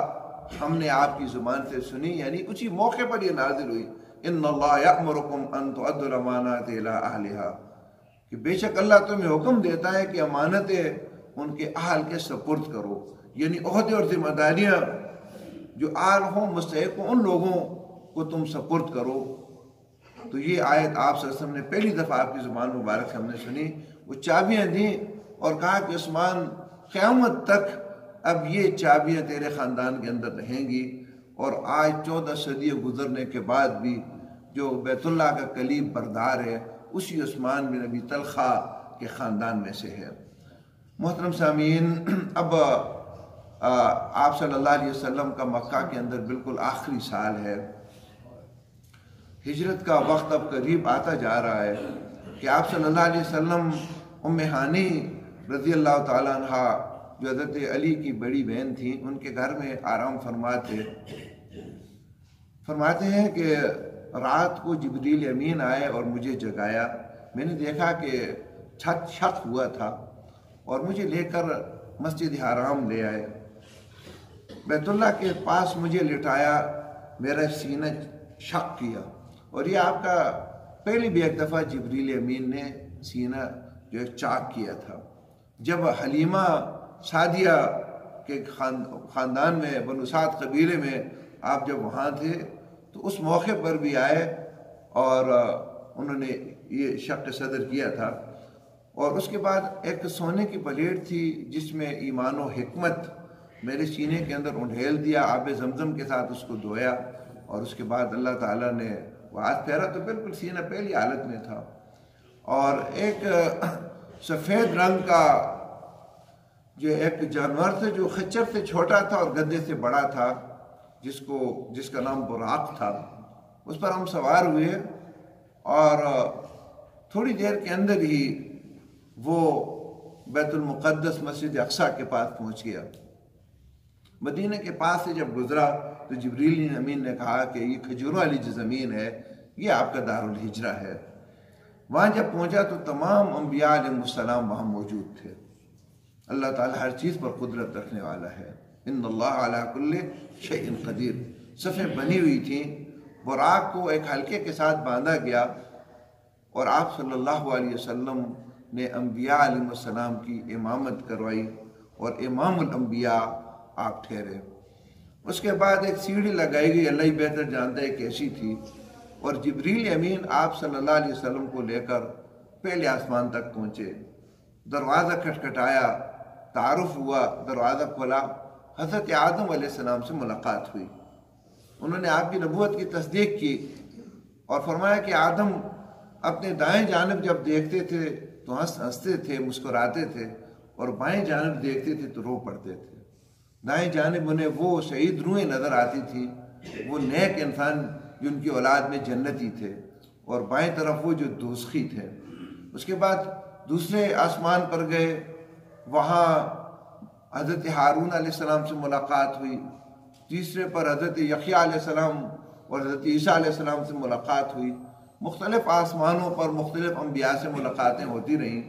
ہم نے آپ کی زبان سے سنی، یعنی اسی موقع پر یہ نازل ہوئی، ان اللہ یأمرکم ان تؤدوا الامانات الی اہلہا، کہ بے شک اللہ تمہیں حکم دیتا ہے کہ امانتیں ان کے اہل کے سپرد کرو. یعنی عہدے اور ذمہ داریاں جو اہل ہوں، مستحق ہوں، ان لوگوں کو تم سپرد کرو. تو یہ آیت آپ صلی اللہ علیہ وسلم نے پہلی دفعہ آپ کی زبان مبارک سے ہم نے سنی. وہ چابیاں دیں اور کہا کہ عثمان، قیامت تک اب یہ چابیاں تیرے خاندان کے اندر رہیں گی، اور آج 14 صدیوں گزرنے کے بعد بھی جو بیت اللہ کا کلید بردار ہے اسی عثمان بن ابی طلحہ کے خاندان میں سے ہے. محترم سامعین، اب آپ صلی اللہ علیہ وسلم کا مکہ کے اندر بالکل آخری سال ہے. ہجرت کا وقت اب قریب آتا جا رہا ہے کہ آپ صلی اللہ علیہ وسلم ام ہانی رضی اللہ تعالیٰ عنہ، جو حضرت علی کی بڑی بہن تھیں، ان کے گھر میں آرام فرماتے ہیں کہ رات کو جبریل امین آئے اور مجھے جگایا. میں نے دیکھا کہ چھت شق ہوا تھا اور مجھے لے کر مسجد حرام لے آئے، بیت اللہ کے پاس مجھے لٹایا، میرا سینہ شق کیا. اور یہ آپ کا پہلی بھی ایک دفعہ جبریل امین نے سینہ جو ہے چاک کیا تھا. جب حلیمہ سعدیہ کے خاندان میں، بنو سعد قبیلے میں آپ جب وہاں تھے تو اس موقع پر بھی آئے اور انہوں نے یہ شق صدر کیا تھا. اور اس کے بعد ایک سونے کی پلیٹ تھی جس میں ایمان و حکمت میرے سینے کے اندر انڈھیل دیا، آب زمزم کے ساتھ اس کو دھویا، اور اس کے بعد اللہ تعالیٰ نے وہ ہاتھ پھیرا تو بالکل سینہ پہلی حالت میں تھا. اور ایک سفید رنگ کا جو ایک جانور تھا جو خچر سے چھوٹا تھا اور گدھے سے بڑا تھا، جس کا نام براق تھا، اس پر ہم سوار ہوئے اور تھوڑی دیر کے اندر ہی وہ بیت المقدس مسجد اقصیٰ کے پاس پہنچ گیا. مدینہ کے پاس سے جب گزرا تو جبریل امین نے کہا کہ یہ کھجوروں والی جو زمین ہے یہ آپ کا دارالہجرہ ہے. وہاں جب پہنچا تو تمام انبیاء علیہ السلام وہاں موجود تھے. اللہ تعالیٰ ہر چیز پر قدرت رکھنے والا ہے. ان اللہ علی کل شیء قدیر. صفیں بنی ہوئی تھیں، براق کو ایک حلقے کے ساتھ باندھا گیا اور آپ صلی اللہ علیہ وسلم نے انبیاء علیہ السلام کی امامت کروائی اور امام الانبیاء آپ ٹھہرے. اس کے بعد ایک سیڑھی لگائی گئی، اللہ ہی بہتر جانتا ہے کیسی تھی، اور جبریل امین آپ صلی اللہ علیہ وسلم کو لے کر پہلے آسمان تک پہنچے. دروازہ کھٹکھٹایا، تعارف ہوا، دروازہ کھولا، حضرت آدم علیہ السلام سے ملاقات ہوئی. انہوں نے آپ کی نبوت کی تصدیق کی اور فرمایا کہ آدم اپنے دائیں جانب جب دیکھتے تھے تو ہنستے تھے، مسکراتے تھے، اور بائیں جانب دیکھتے تھے تو رو پڑتے تھے. دائیں جانب انہیں وہ شہید روحیں نظر آتی تھی، وہ نیک انسان جن کی اولاد میں جنتی تھے، اور بائیں طرف وہ جو دوزخی تھے۔ اس کے بعد دوسرے آسمان پر گئے، وہاں حضرت ہارون علیہ السلام سے ملاقات ہوئی، تیسرے پر حضرت یحییٰ علیہ السلام اور حضرت عیسیٰ علیہ السلام سے ملاقات ہوئی، مختلف آسمانوں پر مختلف انبیاء سے ملاقاتیں ہوتی رہیں۔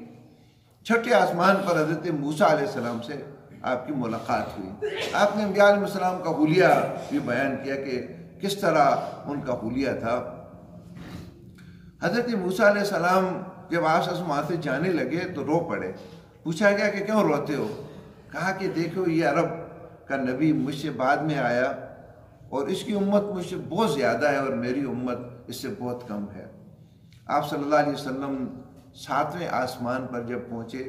چھٹے آسمان پر حضرت موسیٰ علیہ السلام سے آپ کی ملاقات ہوئی۔ آپ نے انبیاء علیہ السلام کا حلیہ بھی بیان کیا کہ کس طرح ان کا حلیہ تھا۔ حضرت موسیٰ علیہ السلام جب آپ وہاں سے جانے لگے تو رو پڑے۔ پوچھا گیا کہ کیوں روتے ہو؟ کہا کہ دیکھو یہ عرب کا نبی مجھ سے بعد میں آیا اور اس کی امت مجھ سے بہت زیادہ ہے اور میری امت اس سے بہت کم ہے۔ آپ صلی اللہ علیہ وسلم 7ویں آسمان پر جب پہنچے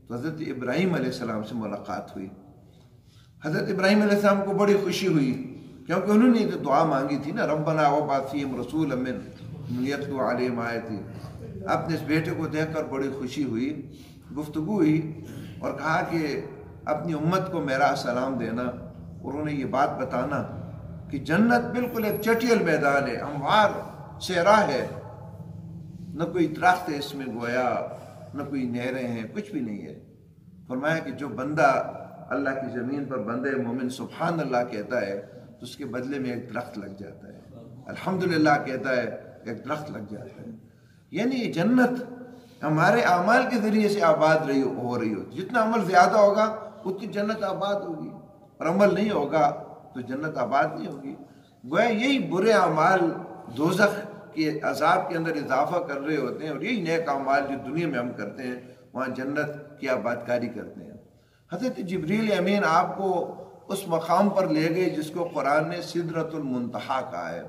تو حضرت ابراہیم علیہ السلام سے ملاقات ہوئی۔ حضرت ابراہیم علیہ السلام کو بڑی خوشی ہوئی کیونکہ انہوں نے تو دعا مانگی تھی نا، ربنا وابعث فیہم رسولا منہم یتلو علیہم آیاتک۔ اپنے اس بیٹے کو دیکھ کر بڑی خوشی ہوئی، گفتگو ہوئی اور کہا کہ اپنی امت کو میرا سلام دینا اور انہیں یہ بات بتانا کہ جنت بالکل ایک چٹیل میدان ہے، ہموار صحرا ہے، نہ کوئی درخت ہے اس میں گویا، نہ کوئی نہریں ہیں، کچھ بھی نہیں ہے۔ فرمایا کہ جو بندہ اللہ کی زمین پر بندے مومن سبحان اللہ کہتا ہے تو اس کے بدلے میں ایک درخت لگ جاتا ہے، الحمدللہ کہتا ہے ایک درخت لگ جاتا ہے۔ یعنی یہ جنت ہمارے اعمال کے ذریعے سے آباد ہو رہی ہوتی، جتنا عمل زیادہ ہوگا اتنی جنت آباد ہوگی، اور عمل نہیں ہوگا تو جنت آباد نہیں ہوگی۔ گویا یہی برے اعمال دوزخ کے عذاب کے اندر اضافہ کر رہے ہوتے ہیں، اور یہی نیک اعمال جو دنیا میں ہم کرتے ہیں وہاں جنت کی آبادکاری کرتے ہیں۔ حضرت جبریل امین آپ کو اس مقام پر لے گئے جس کو قرآن نے سدرۃ المنتہا کہا ہے۔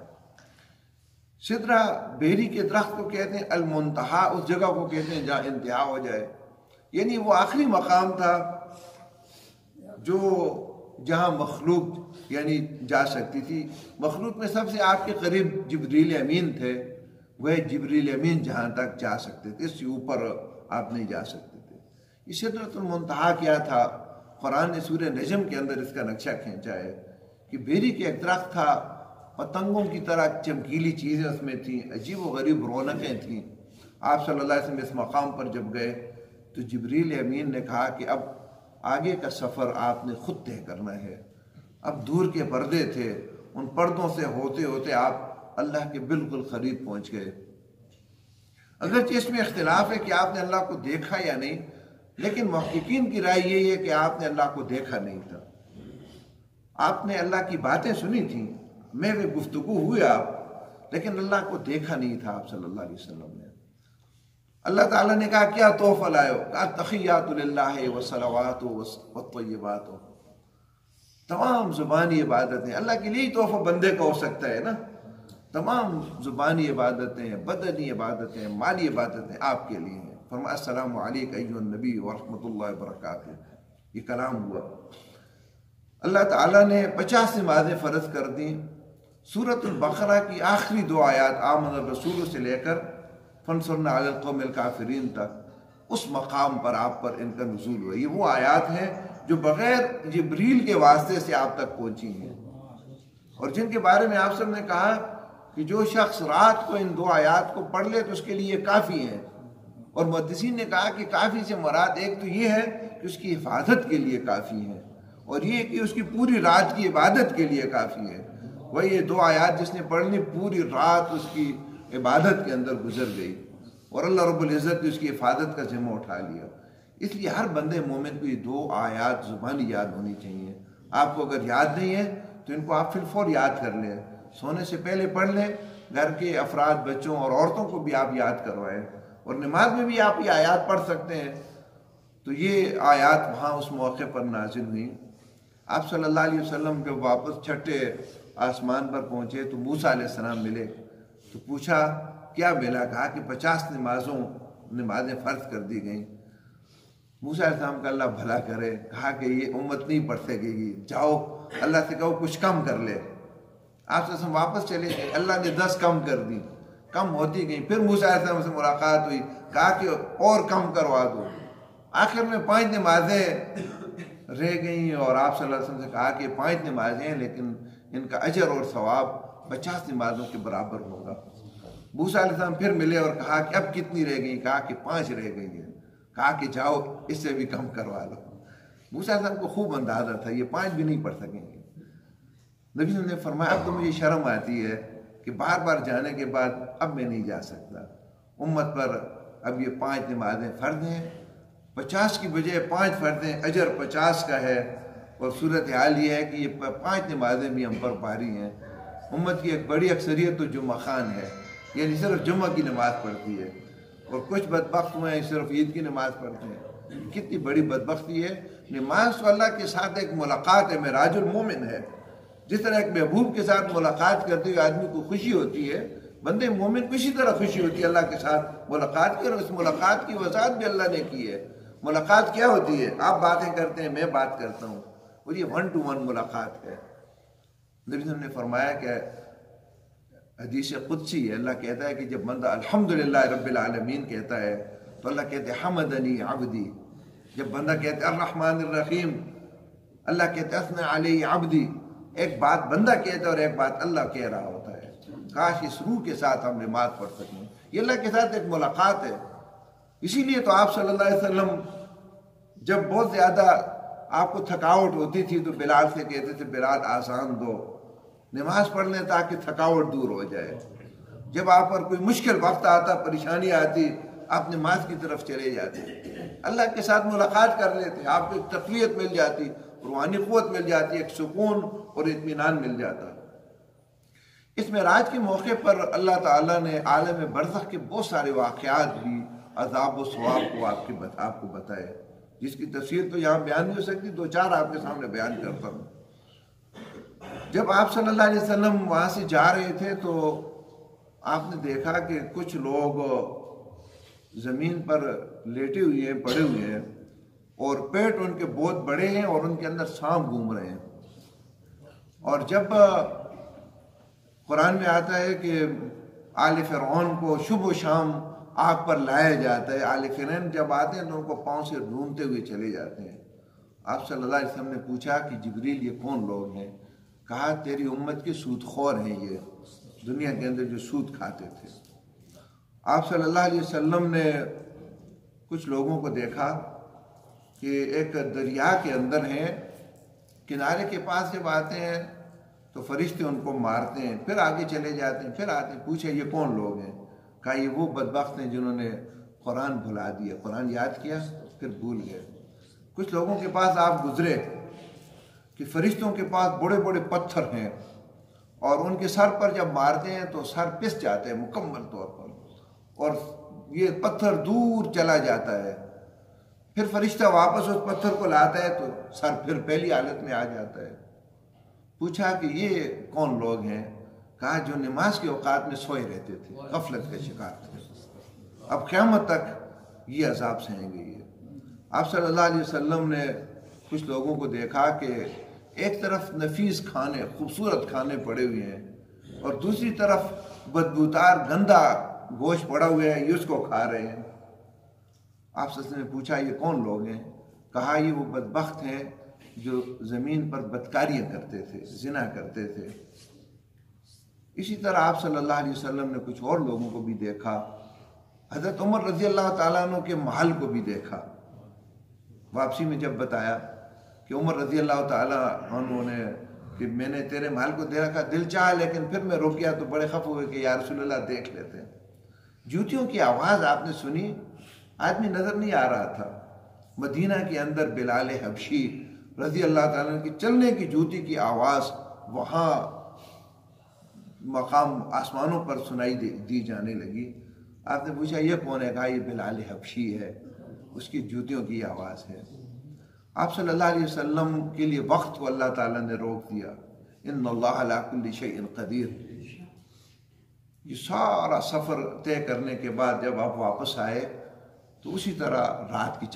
سدرہ بیری کے درخت کو کہتے ہیں، المنتہا اس جگہ کو کہتے ہیں جہاں انتہا ہو جائے، یعنی وہ آخری مقام تھا جو جہاں مخلوق یعنی جا سکتی تھی۔ مخلوق میں سب سے آپ کے قریب جبریل امین تھے، وہ جبریل امین جہاں تک جا سکتے تھے، اس سے اوپر آپ نہیں جا سکتے تھے۔ یہ سدرۃ المنتہا کیا تھا؟ قرآن نے سورہ نجم کے اندر اس کا نقشہ کھینچا ہے کہ بیری کے ایک درخت تھا، پتنگوں کی طرح چمکیلی چیزیں اس میں تھیں، عجیب و غریب رونقیں تھیں۔ آپ صلی اللہ علیہ وسلم اس مقام پر جب گئے تو جبریل امین نے کہا کہ اب آگے کا سفر آپ نے خود طے کرنا ہے۔ اب دور کے پردے تھے، ان پردوں سے ہوتے ہوتے آپ اللہ کے بالکل قریب پہنچ گئے۔ اگرچہ اس میں اختلاف ہے کہ آپ نے اللہ کو دیکھا یا نہیں، لیکن محققین کی رائے یہی ہے کہ آپ نے اللہ کو دیکھا نہیں تھا۔ آپ نے اللہ کی باتیں سنی تھیں، میں بھی گفتگو ہوئی آپ، لیکن اللہ کو دیکھا نہیں تھا آپ صلی اللہ علیہ وسلم نے۔ اللہ تعالیٰ نے کہا کیا تحفہ لائے ہو؟ کہا تحیات للہ والصلوات والطیبات۔ تمام زبانی عبادتیں اللہ کے لیے تحفہ بندے کا ہو سکتا ہے نا، تمام زبانی عبادتیں، بدنی عبادتیں، مالی عبادتیں آپ کے لیے ہیں۔ فرمایا السلام علیک ایھا النبی ورحمۃ اللہ وبرکاتہ، یہ کلام ہوا۔ اللہ تعالیٰ نے 50 نمازیں فرض کر دیں۔ سورۃ البقرہ کی آخری 2 آیات آمن الرسول سے لے کر فانصرنا علی القوم الکافرین تک اس مقام پر آپ پر ان کا نزول ہوا۔ یہ وہ آیات ہیں جو بغیر جبریل کے واسطے سے آپ تک پہنچی ہیں، اور جن کے بارے میں آپ سب نے کہا کہ جو شخص رات کو ان 2 آیات کو پڑھ لے تو اس کے لیے کافی ہیں، اور محدثین نے کہا کہ کافی سے مراد ایک تو یہ ہے کہ اس کی حفاظت کے لیے کافی ہے، اور یہ کہ اس کی پوری رات کی عبادت کے لیے کافی ہے۔ وہ یہ 2 آیات جس نے پڑھ لی پوری رات اس کی عبادت کے اندر گزر گئی، اور اللہ رب العزت نے اس کی حفاظت کا ذمہ اٹھا لیا۔ اس لیے ہر بندے مومن کو یہ 2 آیات زبانی یاد ہونی چاہیے۔ آپ کو اگر یاد نہیں ہے تو ان کو آپ فی الفور یاد کر لیں، سونے سے پہلے پڑھ لیں، گھر کے افراد بچوں اور عورتوں کو بھی آپ یاد کروائیں، اور نماز میں بھی آپ یہ آیات پڑھ سکتے ہیں۔ تو یہ آیات وہاں اس موقع پر نازل ہوئیں۔ آپ صلی اللہ علیہ وسلم جب واپس چھٹے آسمان پر پہنچے تو موسیٰ علیہ السلام ملے، تو پوچھا کیا ملا؟ کہا کہ 50 نمازیں فرض کر دی گئیں۔ موسیٰ علیہ السلام کا اللہ بھلا کرے، کہا کہ یہ امت نہیں پڑھ سکے گی، جاؤ اللہ سے کہو کچھ کم کر لے۔ آپ سے واپس چلے گئے، اللہ نے 10 کم کر دی، کم ہوتی گئیں۔ پھر موسیٰ علیہ السلام سے ملاقات ہوئی، کہا کہ اور کم کروا دو۔ آخر میں 5 نمازیں رہ گئیں اور آپ صلی اللہ علیہ وسلم سے کہا کہ 5 نمازیں ہیں لیکن ان کا اجر اور ثواب 50 نمازوں کے برابر ہوگا۔ موسیٰ علیہ السلام پھر ملے اور کہا کہ اب کتنی رہ گئیں؟ کہا کہ 5 رہ گئی ہیں۔ کہا کہ جاؤ اس سے بھی کم کروا لو۔ موسیٰ علیہ السلام کو خوب اندازہ تھا یہ 5 بھی نہیں پڑھ سکیں گے۔ نبی صلی اللہ علیہ وسلم نے فرمایا اب تو مجھے شرم آتی ہے کہ بار بار جانے کے بعد اب میں نہیں جا سکتا، امت پر اب یہ 5 نمازیں فرض ہیں، 50 کی بجائے 5 فرض ہیں، اجر 50 کا ہے، اور صورتحال یہ ہے کہ یہ 5 نمازیں بھی ہم پر بھاری ہیں۔ امت کی ایک بڑی اکثریت تو جمعہ خان ہے، یعنی صرف جمعہ کی نماز پڑھتی ہے، اور کچھ بدبخت ہوئے ہیں صرف عید کی نماز پڑھتے ہیں۔ کتنی بڑی بدبختی ہے۔ نماز تو اللہ کے ساتھ ایک ملاقات ہے، معراج المومن ہے۔ جس طرح ایک محبوب کے ساتھ ملاقات کرتے ہوئے آدمی کو خوشی ہوتی ہے، بندے مومن کو اسی طرح خوشی ہوتی ہے اللہ کے ساتھ ملاقات کی، اور اس ملاقات کی وضاحت بھی اللہ نے کی ہے۔ ملاقات کیا ہوتی ہے؟ آپ باتیں کرتے ہیں، میں بات کرتا ہوں، اور یہ 1 to 1 ملاقات ہے۔ نبی صلی اللہ علیہ وسلم نے فرمایا کہ حدیث قدسی ہے، اللہ کہتا ہے کہ جب بندہ الحمدللہ رب العالمین کہتا ہے تو اللہ کہتے ہیں حمدنی عبدی۔ جب بندہ کہتا ہے الرحمن الرحیم، اللہ کہتے ہیں اثنى علی عبدی۔ ایک بات بندہ کہتا ہے اور ایک بات اللہ کہہ رہا ہوتا ہے۔ کاش اس روح کے ساتھ ہم نماز پڑھ سکیں، یہ اللہ کے ساتھ ایک ملاقات ہے۔ اسی لیے تو آپ صلی اللہ علیہ وسلم جب بہت زیادہ آپ کو تھکاوٹ ہوتی تھی تو بلال سے کہتے تھے بلال آسان دو، نماز پڑھ لیں تاکہ تھکاوٹ دور ہو جائے۔ جب آپ پر کوئی مشکل وقت آتا، پریشانی آتی، آپ نماز کی طرف چلے جاتے، اللہ کے ساتھ ملاقات کر لیتے، آپ کو ایک تقویت مل جاتی، روحانی قوت مل جاتی، ایک سکون اور اطمینان مل جاتا۔ اس معراج کے موقع پر اللہ تعالیٰ نے عالم برزخ کے بہت سارے واقعات بھی عذاب و ثواب کو آپ کو بتائے، جس کی تفسیر تو یہاں بیان نہیں ہو سکتی، 2-4 آپ کے سامنے بیان کرتا ہوں۔ جب آپ صلی اللہ علیہ وسلم وہاں سے جا رہے تھے تو آپ نے دیکھا کہ کچھ لوگ زمین پر لیٹے ہوئے ہیں، پڑے ہوئے ہیں، اور پیٹ ان کے بہت بڑے ہیں اور ان کے اندر سانپ گھوم رہے ہیں۔ اور جب قرآن میں آتا ہے کہ آل فرعون کو شب و شام آگ پر لایا جاتا ہے، آل فرعون جب آتے ہیں تو ان کو پاؤں سے ڈھونڈتے ہوئے چلے جاتے ہیں۔ آپ صلی اللہ علیہ وسلم نے پوچھا کہ جبریل یہ کون لوگ ہیں؟ کہا تیری امت کے سود خور ہیں، یہ دنیا کے اندر جو سود کھاتے تھے۔ آپ صلی اللہ علیہ وسلم نے کچھ لوگوں کو دیکھا کہ ایک دریا کے اندر ہیں، کنارے کے پاس جب آتے ہیں تو فرشتے ان کو مارتے ہیں، پھر آگے چلے جاتے ہیں، پھر آتے ہیں۔ پوچھے یہ کون لوگ ہیں؟ کہا یہ وہ بدبخت ہیں جنہوں نے قرآن بھلا دیا، قرآن یاد کیا پھر بھول گئے۔ کچھ لوگوں کے پاس آپ گزرے کہ فرشتوں کے پاس بڑے بڑے پتھر ہیں، اور ان کے سر پر جب مارتے ہیں تو سر پس جاتے ہیں مکمل طور پر، اور یہ پتھر دور چلا جاتا ہے۔ پھر فرشتہ واپس اس پتھر کو لاتا ہے تو سر پھر پہلی حالت میں آ جاتا ہے۔ پوچھا کہ یہ کون لوگ ہیں؟ کہا جو نماز کے اوقات میں سوئے رہتے تھے، غفلت کا شکار تھے، اب قیامت تک یہ عذاب سہیں گے۔ یہ آپ صلی اللہ علیہ وسلم نے کچھ لوگوں کو دیکھا کہ ایک طرف نفیس کھانے، خوبصورت کھانے پڑے ہوئے ہیں، اور دوسری طرف بدبودار گندا گوشت پڑا ہوا ہے، یہ اس کو کھا رہے ہیں۔ آپ صلی اللہ علیہ وسلم نے پوچھا یہ کون لوگ ہیں؟ کہا یہ وہ بدبخت ہیں جو زمین پر بدکاریاں کرتے تھے، زنا کرتے تھے۔ اسی طرح آپ صلی اللہ علیہ وسلم نے کچھ اور لوگوں کو بھی دیکھا۔ حضرت عمر رضی اللہ تعالیٰ عنہ کے محل کو بھی دیکھا۔ واپسی میں جب بتایا کہ عمر رضی اللہ تعالیٰ عنہ نے کہ میں نے تیرے محل کو دیکھا، دل چاہا لیکن پھر میں رک گیا، تو بڑے خفا ہوئے کہ یا رسول اللہ دیکھ لیتے ہیں۔ جوتیوں کی آواز آپ نے سنی، آدمی نظر نہیں آ رہا تھا۔ مدینہ کے اندر بلال حبشی رضی اللہ تعالیٰ عنہ کی چلنے کی جوتی کی آواز وہاں مقام آسمانوں پر سنائی دی جانے لگی۔ آپ نے پوچھا یہ کون ہے؟ کہا یہ بلال حبشی ہے، اس کی جوتیوں کی آواز ہے۔ آپ صلی اللہ علیہ وسلم کے لیے وقت کو اللہ تعالیٰ نے روک دیا۔ ان اللہ علی کل شیء قدیر۔ یہ سارا سفر طے کرنے کے بعد جب آپ واپس آئے تو اسی طرح رات کی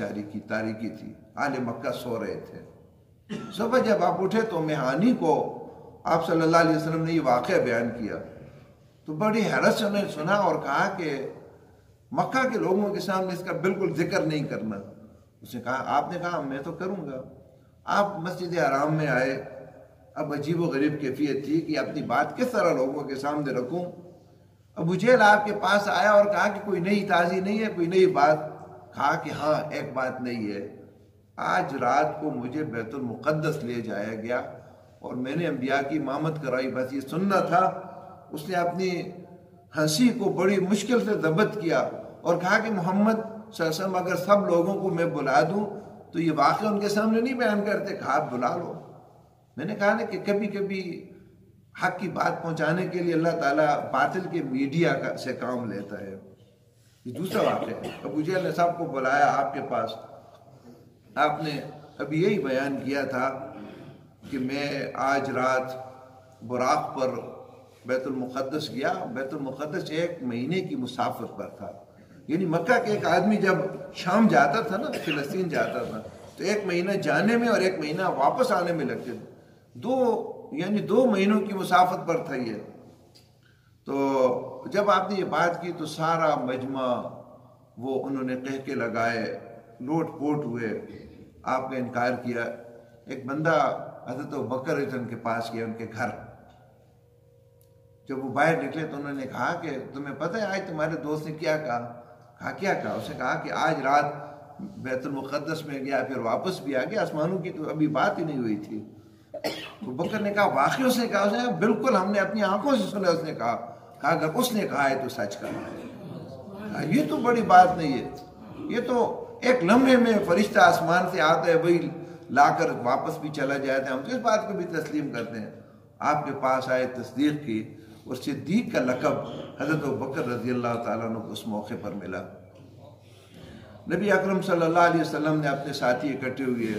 تاریکی تھی، اہل مکہ سو رہے تھے۔ صبح جب آپ اٹھے تو مہانی کو آپ صلی اللہ علیہ وسلم نے یہ واقعہ بیان کیا تو بڑی حیرت سے انہوں نے سنا اور کہا کہ مکہ کے لوگوں کے سامنے اس کا بالکل ذکر نہیں کرنا۔ اس نے کہا، آپ نے کہا میں تو کروں گا۔ آپ مسجد حرام میں آئے، اب عجیب و غریب کیفیت تھی کہ اپنی بات کس طرح لوگوں کے سامنے رکھوں۔ ابو جہل آپ کے پاس آیا اور کہا کہ کوئی نئی تازی نہیں ہے، کوئی نئی بات؟ کہا کہ ہاں ایک بات نہیں ہے، آج رات کو مجھے بیت المقدس لے جایا گیا اور میں نے انبیاء کی امامت کرائی، بس یہ سننا تھا۔ اس نے اپنی ہنسی کو بڑی مشکل سے ضبط کیا اور کہا کہ محمد صلی اللہ علیہ وسلم اگر سب لوگوں کو میں بلا دوں تو یہ واقعہ ان کے سامنے نہیں بیان کرتے۔ کہا آپ بلا لو۔ میں نے کہا نا کہ کبھی کبھی حق کی بات پہنچانے کے لیے اللہ تعالیٰ باطل کے میڈیا سے کام لیتا ہے۔ یہ دوسرا واقعہ ہے۔ ابو جہل نے سب کو بلایا آپ کے پاس، آپ نے ابھی یہی بیان کیا تھا کہ میں آج رات براق پر بیت المقدس گیا۔ بیت المقدس 1 مہینے کی مسافت پر تھا، یعنی مکہ کے ایک آدمی جب شام جاتا تھا نا، فلسطین جاتا تھا، تو 1 مہینہ جانے میں اور 1 مہینہ واپس آنے میں لگتے تھے، یعنی 2 مہینوں کی مسافت پر تھا یہ۔ تو جب آپ نے یہ بات کی تو سارا مجمع وہ انہوں نے کہکے لگائے، لوٹ پوٹ ہوئے، آپ کا انکار کیا۔ ایک بندہ حضرت ابوبکر رضی اللہ عنہ کے پاس گیا، ان کے گھر۔ جب وہ باہر نکلے تو انہوں نے کہا کہ تمہیں پتہ ہے آج تمہارے دوست نے کیا کہا؟ کہا کیا کہا؟ اس نے کہا کہ آج رات بیت المقدس میں گیا، پھر واپس بھی آ گیا، آسمانوں کی تو ابھی بات ہی نہیں ہوئی تھی۔ تو بکر نے کہا واقعی اس نے کہا؟ اس نے کہا بالکل، ہم نے اپنی آنکھوں سے سنا۔ اس نے کہا اگر اس نے کہا ہے تو سچ کہا ہے۔ یہ تو بڑی بات نہیں ہے، یہ تو ایک لمحے میں فرشتہ آسمان سے آتا ہے، وہی لا کر واپس بھی چلا جاتا ہے، ہم تو اس بات کو بھی تسلیم کرتے ہیں۔ آپ کے پاس آئے، تصدیق کی، اور صدیق کا لقب حضرت ابوبکر رضی اللہ تعالیٰ عنہ کو اس موقع پر ملا۔ نبی اکرم صلی اللہ علیہ وسلم نے اپنے ساتھی اکٹھے ہوئے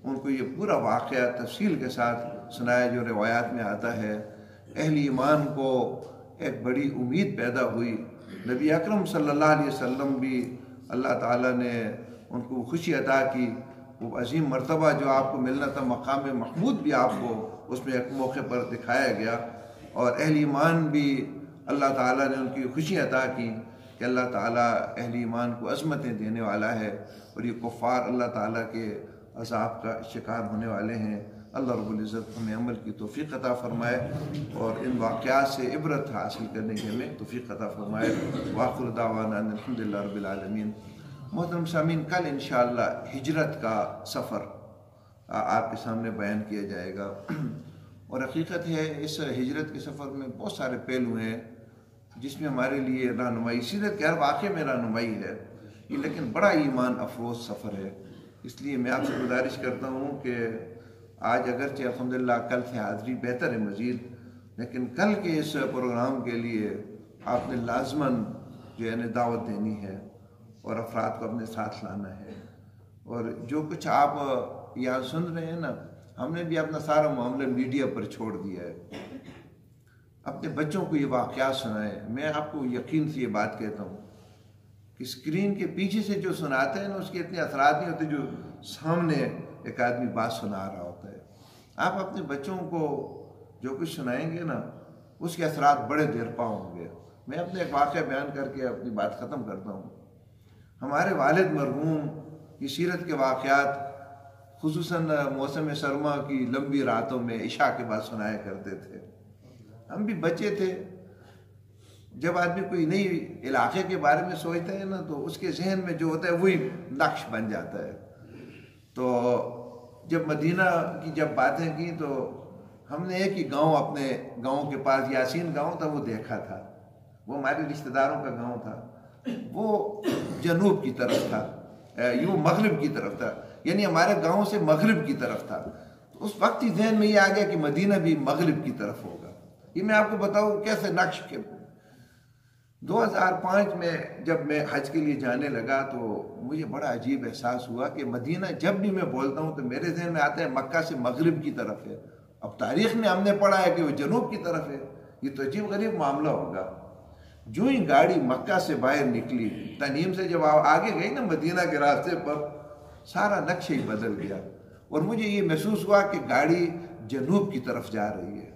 ان کو یہ پورا واقعہ تفصیل کے ساتھ سنایا جو روایات میں آتا ہے۔ اہل ایمان کو ایک بڑی امید پیدا ہوئی۔ نبی اکرم صلی اللہ علیہ وسلم بھی اللہ تعالیٰ نے ان کو خوشی عطا کی، وہ عظیم مرتبہ جو آپ کو ملنا تھا، مقام محمود بھی آپ کو اس میں ایک موقع پر دکھایا گیا، اور اہل ایمان بھی اللہ تعالیٰ نے ان کی خوشی عطا کی کہ اللہ تعالیٰ اہل ایمان کو عظمتیں دینے والا ہے، اور یہ کفار اللہ تعالیٰ کے عذاب کا شکار ہونے والے ہیں۔ اللہ رب العزت ہمیں عمل کی توفیق عطا فرمائے اور ان واقعات سے عبرت حاصل کرنے کی ہمیں توفیق عطا فرمائے۔ وآخر دعوانا ان الحمدللہ رب العالمین۔ محترم سامعین، کل انشاءاللہ ہجرت کا سفر آپ کے سامنے بیان کیا جائے گا، اور حقیقت ہے اس ہجرت کے سفر میں بہت سارے پہلو ہیں جس میں ہمارے لیے رہنمائی، سیرت کے ہر واقعے میں رہنمائی ہے، یہ لیکن بڑا ایمان افروز سفر ہے۔ اس لیے میں آپ سے گزارش کرتا ہوں کہ آج اگرچہ الحمدللہ کل سے حاضری بہتر ہے مزید، لیکن کل کے اس پروگرام کے لیے آپ نے لازماً جو ہے دعوت دینی ہے اور افراد کو اپنے ساتھ لانا ہے، اور جو کچھ آپ یہاں سن رہے ہیں نا، ہم نے بھی اپنا سارا معاملہ میڈیا پر چھوڑ دیا ہے۔ اپنے بچوں کو یہ واقعات سنائیں۔ میں آپ کو یقین سے یہ بات کہتا ہوں کہ اسکرین کے پیچھے سے جو سناتے ہیں نا، اس کے اتنے اثرات نہیں ہوتے جو سامنے ایک آدمی بات سنا رہا ہوتا ہے۔ آپ اپنے بچوں کو جو کچھ سنائیں گے نا، اس کے اثرات بڑے دیر پا ہوں گے۔ میں اپنے ایک واقعہ بیان کر کے اپنی بات ختم کرتا ہوں۔ ہمارے والد مرحوم کی سیرت کے واقعات خصوصاً موسم سرما کی لمبی راتوں میں عشاء کے بعد سنایا کرتے تھے۔ ہم بھی بچے تھے، جب آدمی کوئی نئی علاقے کے بارے میں سوچتا ہے نا تو اس کے ذہن میں جو ہوتا ہے وہی نقش بن جاتا ہے۔ تو جب مدینہ کی جب باتیں کی تو ہم نے ایک ہی گاؤں، اپنے گاؤں کے پاس یاسین گاؤں تھا، وہ دیکھا تھا۔ وہ ہمارے رشتہ داروں کا گاؤں تھا، وہ جنوب کی طرف تھا، یوں مغرب کی طرف تھا، یعنی ہمارے گاؤں سے مغرب کی طرف تھا۔ تو اس وقت ہی ذہن میں یہ آ گیا کہ مدینہ بھی مغرب کی طرف ہوگا۔ یہ میں آپ کو بتاؤں کیسے نقش کے 2005 میں جب میں حج کے لیے جانے لگا تو مجھے بڑا عجیب احساس ہوا کہ مدینہ جب بھی میں بولتا ہوں تو میرے ذہن میں آتا ہے مکہ سے مغرب کی طرف ہے۔ اب تاریخ میں ہم نے پڑھا ہے کہ وہ جنوب کی طرف ہے، یہ تو عجیب غریب معاملہ ہوگا۔ جو ہی گاڑی مکہ سے باہر نکلی، تنعیم سے جب آگے گئی نا مدینہ کے راستے پر، سارا نقشہ ہی بدل گیا، اور مجھے یہ محسوس ہوا کہ گاڑی جنوب کی طرف جا رہی ہے۔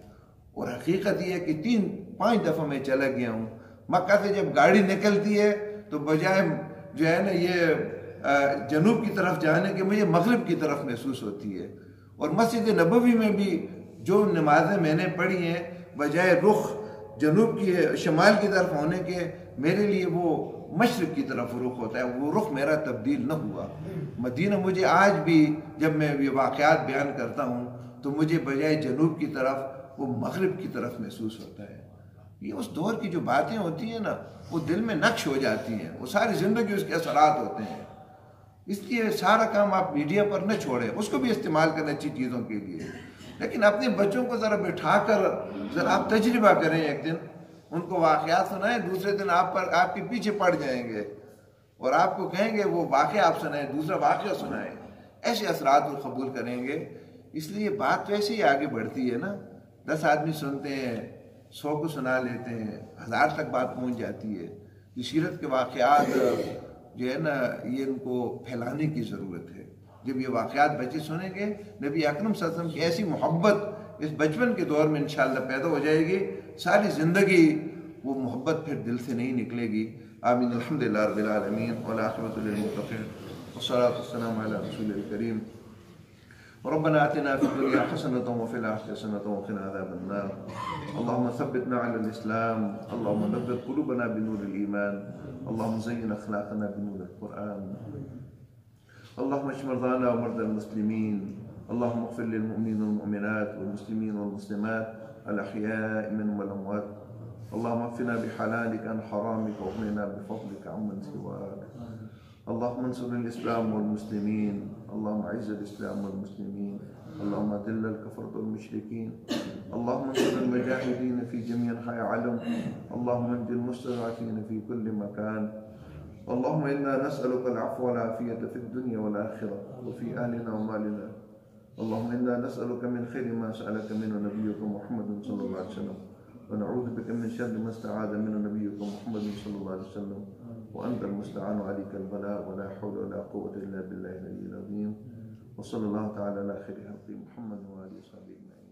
اور حقیقت یہ ہے کہ 3-5 دفعہ میں چلا گیا ہوں۔ مکہ سے جب گاڑی نکلتی ہے تو بجائے جو ہے نا یہ جنوب کی طرف جانے کے مجھے مغرب کی طرف محسوس ہوتی ہے۔ اور مسجد نبوی میں بھی جو نمازیں میں نے پڑھی ہیں بجائے رخ جنوب کی شمال کی طرف ہونے کے میرے لیے وہ مشرق کی طرف رخ ہوتا ہے، وہ رخ میرا تبدیل نہ ہوا۔ مدینہ مجھے آج بھی جب میں یہ واقعات بیان کرتا ہوں تو مجھے بجائے جنوب کی طرف وہ مغرب کی طرف محسوس ہوتا ہے۔ یہ اس دور کی جو باتیں ہوتی ہیں نا وہ دل میں نقش ہو جاتی ہیں، وہ ساری زندگی اس کے اثرات ہوتے ہیں۔ اس لیے سارا کام آپ میڈیا پر نہ چھوڑیں، اس کو بھی استعمال کریں اچھی چیزوں کے لیے، لیکن اپنے بچوں کو ذرا بٹھا کر ذرا آپ تجربہ کریں، ایک دن ان کو واقعات سنائیں، دوسرے دن آپ کے پیچھے پڑ جائیں گے اور آپ کو کہیں گے وہ واقعہ آپ سنائیں، دوسرا واقعہ سنائیں، ایسے اثرات وہ قبول کریں گے۔ اس لیے بات تو ایسے ہی آگے بڑھتی ہے نا، 10 آدمی سنتے ہیں، 100 کو سنا لیتے ہیں، 1000 تک بات پہنچ جاتی ہے۔ یہ سیرت کے واقعات جو ہے نا یہ ان کو پھیلانے کی ضرورت ہے۔ جب یہ واقعات بچے سنیں گے، نبی اکرم صلی اللہ علیہ وسلم کی ایسی محبت اس بچپن کے دور میں انشاءاللہ پیدا ہو جائے گی، ساری زندگی وہ محبت پھر دل سے نہیں نکلے گی۔ آمین۔ الحمدللہ رب العالمین والعاقبۃ للمتقین والصلاۃ والسلام علی رسول الکریم۔ ربنا آتنا في الدنيا حسنة وفي الآخرة حسنة وقنا عذاب النار. اللهم ثبتنا على الإسلام، اللهم نبت قلوبنا بنور الإيمان، اللهم زين أخلاقنا بنور القرآن، اللهم اشف مرضانا ومرضى المسلمين، اللهم اغفر للمؤمنين والمؤمنات والمسلمين والمسلمات الأحياء منهم والأموات، اللهم اكفنا بحلالك عن حرامك واغننا بفضلك عمن سواك، اللهم انصر الإسلام والمسلمين، اللهم اعز الإسلام والمسلمين، اللهم اذل الكفرة والمشركين، اللهم انصر المجاهدين في جميع أنحاء العالم، اللهم انج المستضعفين في كل مكان، اللهم إنا نسألك العفو والعافية في الدنيا والآخرة وفي أهلنا ومالنا، اللهم إنا نسألك من خير ما سألك منه نبيك محمد صلى الله عليه وسلم، ونعوذ بك من شر ما استعاذ منه نبيك محمد صلى الله عليه وسلم، وأنت المستعان عليك البلاء ولا حول ولا قوة إلا بالله العلي العظيم، وصلى الله تعالى على خير خلقه محمد وآله وصحبه أجمعين.